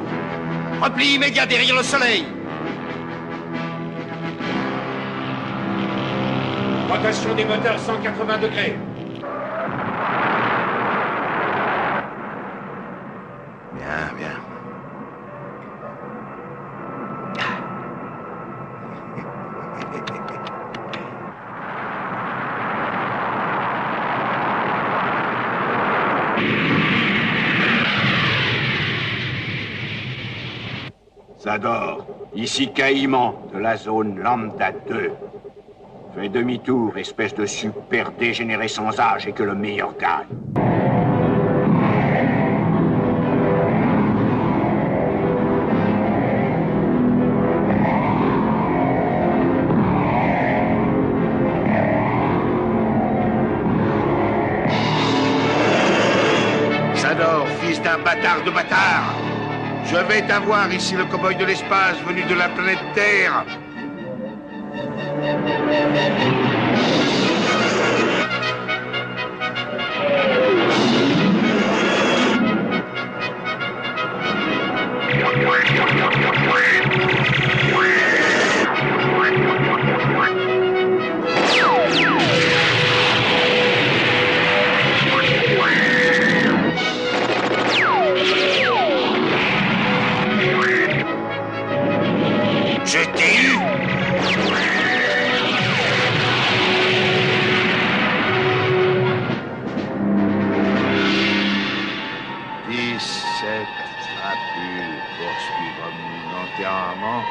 Repli immédiat derrière le soleil! Rotation des moteurs 180 degrés. Bien, bien. Zador, ici Caïman, de la zone Lambda 2. Fais demi-tour, espèce de super dégénéré sans âge, et que le meilleur gagne. Zador, fils d'un bâtard de bâtard! Je vais t'avoir ici le cow-boy de l'espace venu de la planète Terre! Je t'ai eu! Rapide, poursuivre mon enterrement.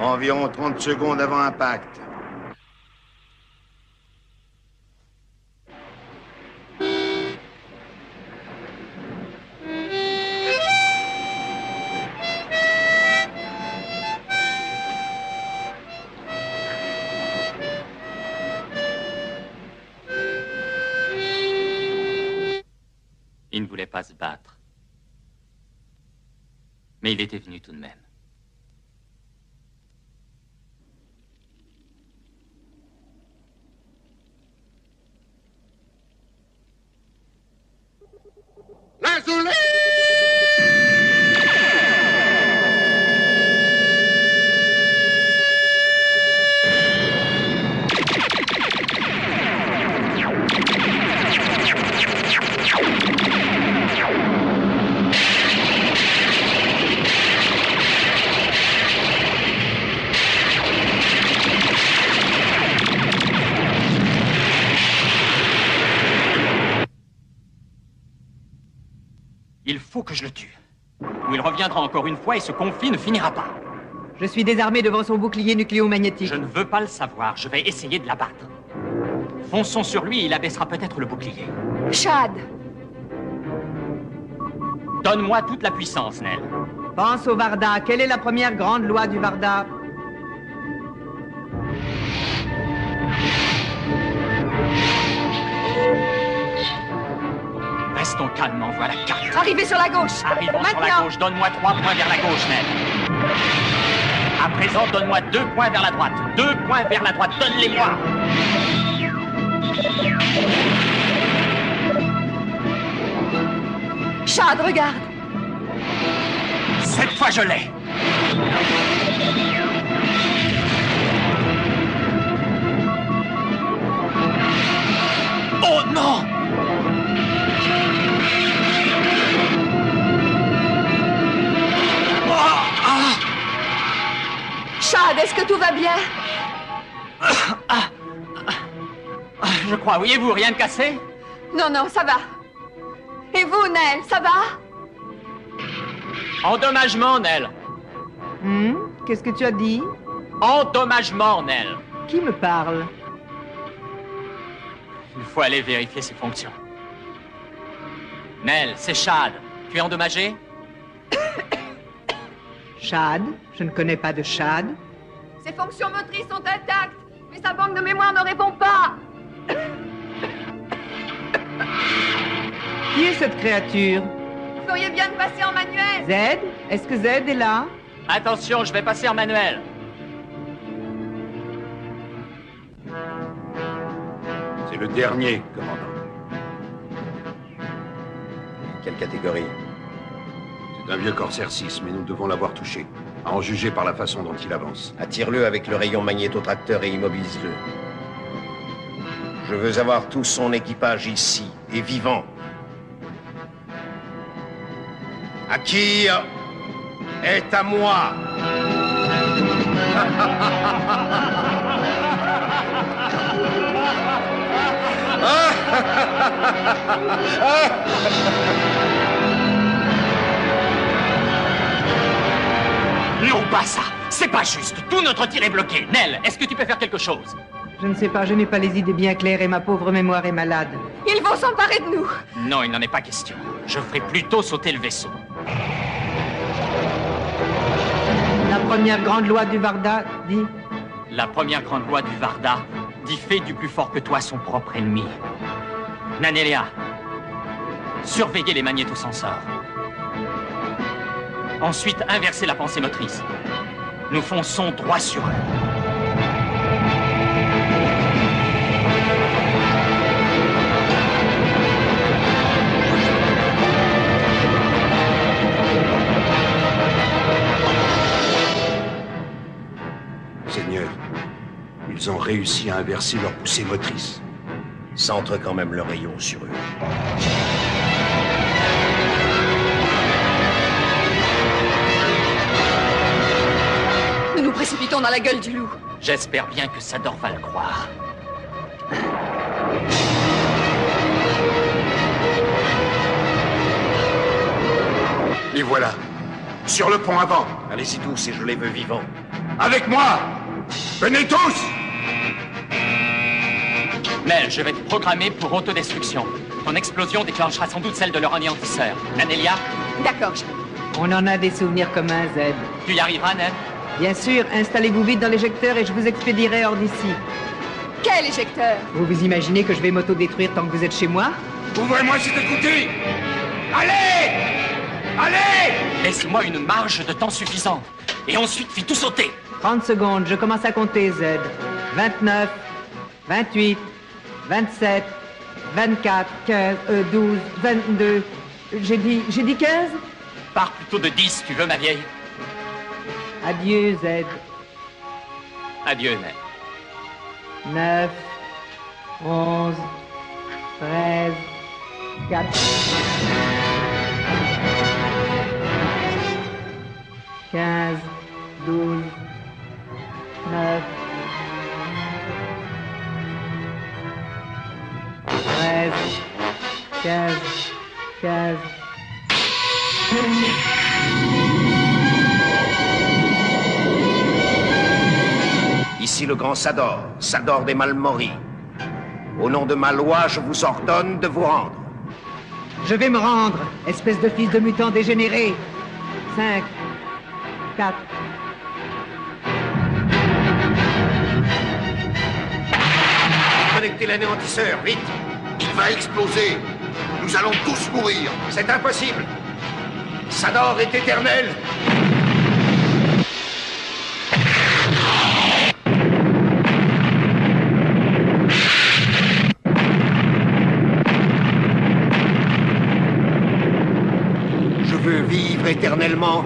Environ 30 secondes avant impact. Il ne voulait pas se battre. Mais il était venu tout de même. Il faut que je le tue. Ou il reviendra encore une fois et ce conflit ne finira pas. Je suis désarmé devant son bouclier nucléomagnétique. Je ne veux pas le savoir. Je vais essayer de l'abattre. Fonçons sur lui et il abaissera peut-être le bouclier. Chad! Donne-moi toute la puissance, Nell. Pense au Varda. Quelle est la première grande loi du Varda? ton calme, envoie la carte. Arrivez sur la gauche. Arrivons Maintenant. sur la gauche. Donne-moi 3 points vers la gauche, Ned. À présent, donne-moi 2 points vers la droite. 2 points vers la droite. Donne-les-moi. Chad, regarde. Cette fois, je l'ai. Oh non! Chad, est-ce que tout va bien? Je crois, oui, et vous, rien de cassé? Non, non, ça va. Et vous, Nell, ça va? Endommagement, Nell. Qu'est-ce que tu as dit? Endommagement, Nell. Qui me parle? Il faut aller vérifier ses fonctions. Nell, c'est Chad. Tu es endommagé? Chad? Je ne connais pas de Chad. Ses fonctions motrices sont intactes, mais sa banque de mémoire ne répond pas. Qui est cette créature? Vous feriez bien de passer en manuel. Z? Est-ce que Z est là? Attention, je vais passer en manuel. C'est le dernier, commandant. Quelle catégorie? C'est un vieux Corsair 6, mais nous devons l'avoir touché. À en juger par la façon dont il avance. Attire-le avec le rayon magnétotracteur et immobilise-le. Je veux avoir tout son équipage ici, et vivant. Aki est à moi. Non, pas ça. C'est pas juste. Tout notre tir est bloqué. Nell, est-ce que tu peux faire quelque chose? Je ne sais pas, je n'ai pas les idées bien claires et ma pauvre mémoire est malade. Ils vont s'emparer de nous. Non, il n'en est pas question. Je ferai plutôt sauter le vaisseau. La première grande loi du Varda dit... La première grande loi du Varda dit fait du plus fort que toi son propre ennemi. Nanelia, surveillez les magnétosenseurs. Ensuite, inversez la pensée motrice. Nous fonçons droit sur eux. Seigneur, ils ont réussi à inverser leur poussée motrice. Centre quand même le rayon sur eux. Nous nous précipitons dans la gueule du loup. J'espère bien que Sador va le croire. Les voilà. Sur le pont avant. Allez-y tous et je les veux vivants. Avec moi! Venez tous! Nell, je vais te programmer pour autodestruction. Ton explosion déclenchera sans doute celle de leur anéantisseur. Nanelia? D'accord, Chad. On en a des souvenirs communs, Z. Tu y arriveras, Nell? Bien sûr, installez-vous vite dans l'éjecteur et je vous expédierai hors d'ici. Quel éjecteur? Vous vous imaginez que je vais m'autodétruire tant que vous êtes chez moi? Ouvrez-moi cet écouté! Allez! Allez! Laisse-moi une marge de temps suffisante. Et ensuite, fais tout sauter. 30 secondes, je commence à compter, Z. 29, 28, 27, 24, 15, 12, 22... J'ai dit 15? Pars plutôt de 10, tu veux, ma vieille? Adieu, Z. Adieu, Nell. 9, 11, 13, 4... 15, 12, 9, 13, 15, 15... Ici le grand Sador, Sador des Malmori. Au nom de ma loi, je vous ordonne de vous rendre. Je vais me rendre, espèce de fils de mutant dégénéré. 5, 4... Connectez l'anéantisseur, vite! Il va exploser! Nous allons tous mourir. C'est impossible. Sador est éternel. Je veux vivre éternellement.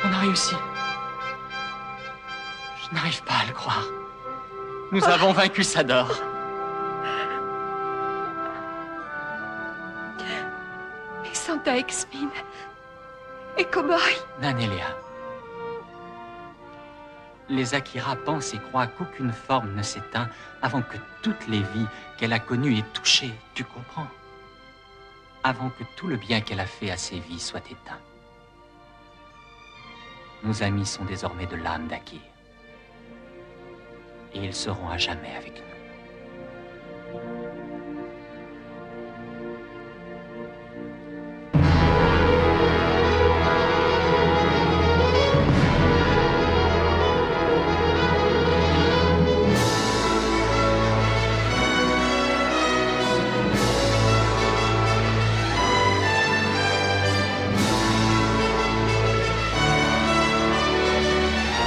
On a réussi. Je n'arrive pas à le croire. Nous avons vaincu Sador. Et Santa Exmine. Et Cowboy. Nanelia. Les Akira pensent et croient qu'aucune forme ne s'éteint avant que toutes les vies qu'elle a connues et touchées, tu comprends? Avant que tout le bien qu'elle a fait à ces vies soit éteint. Nos amis sont désormais de l'âme d'Akir. Et ils seront à jamais avec nous.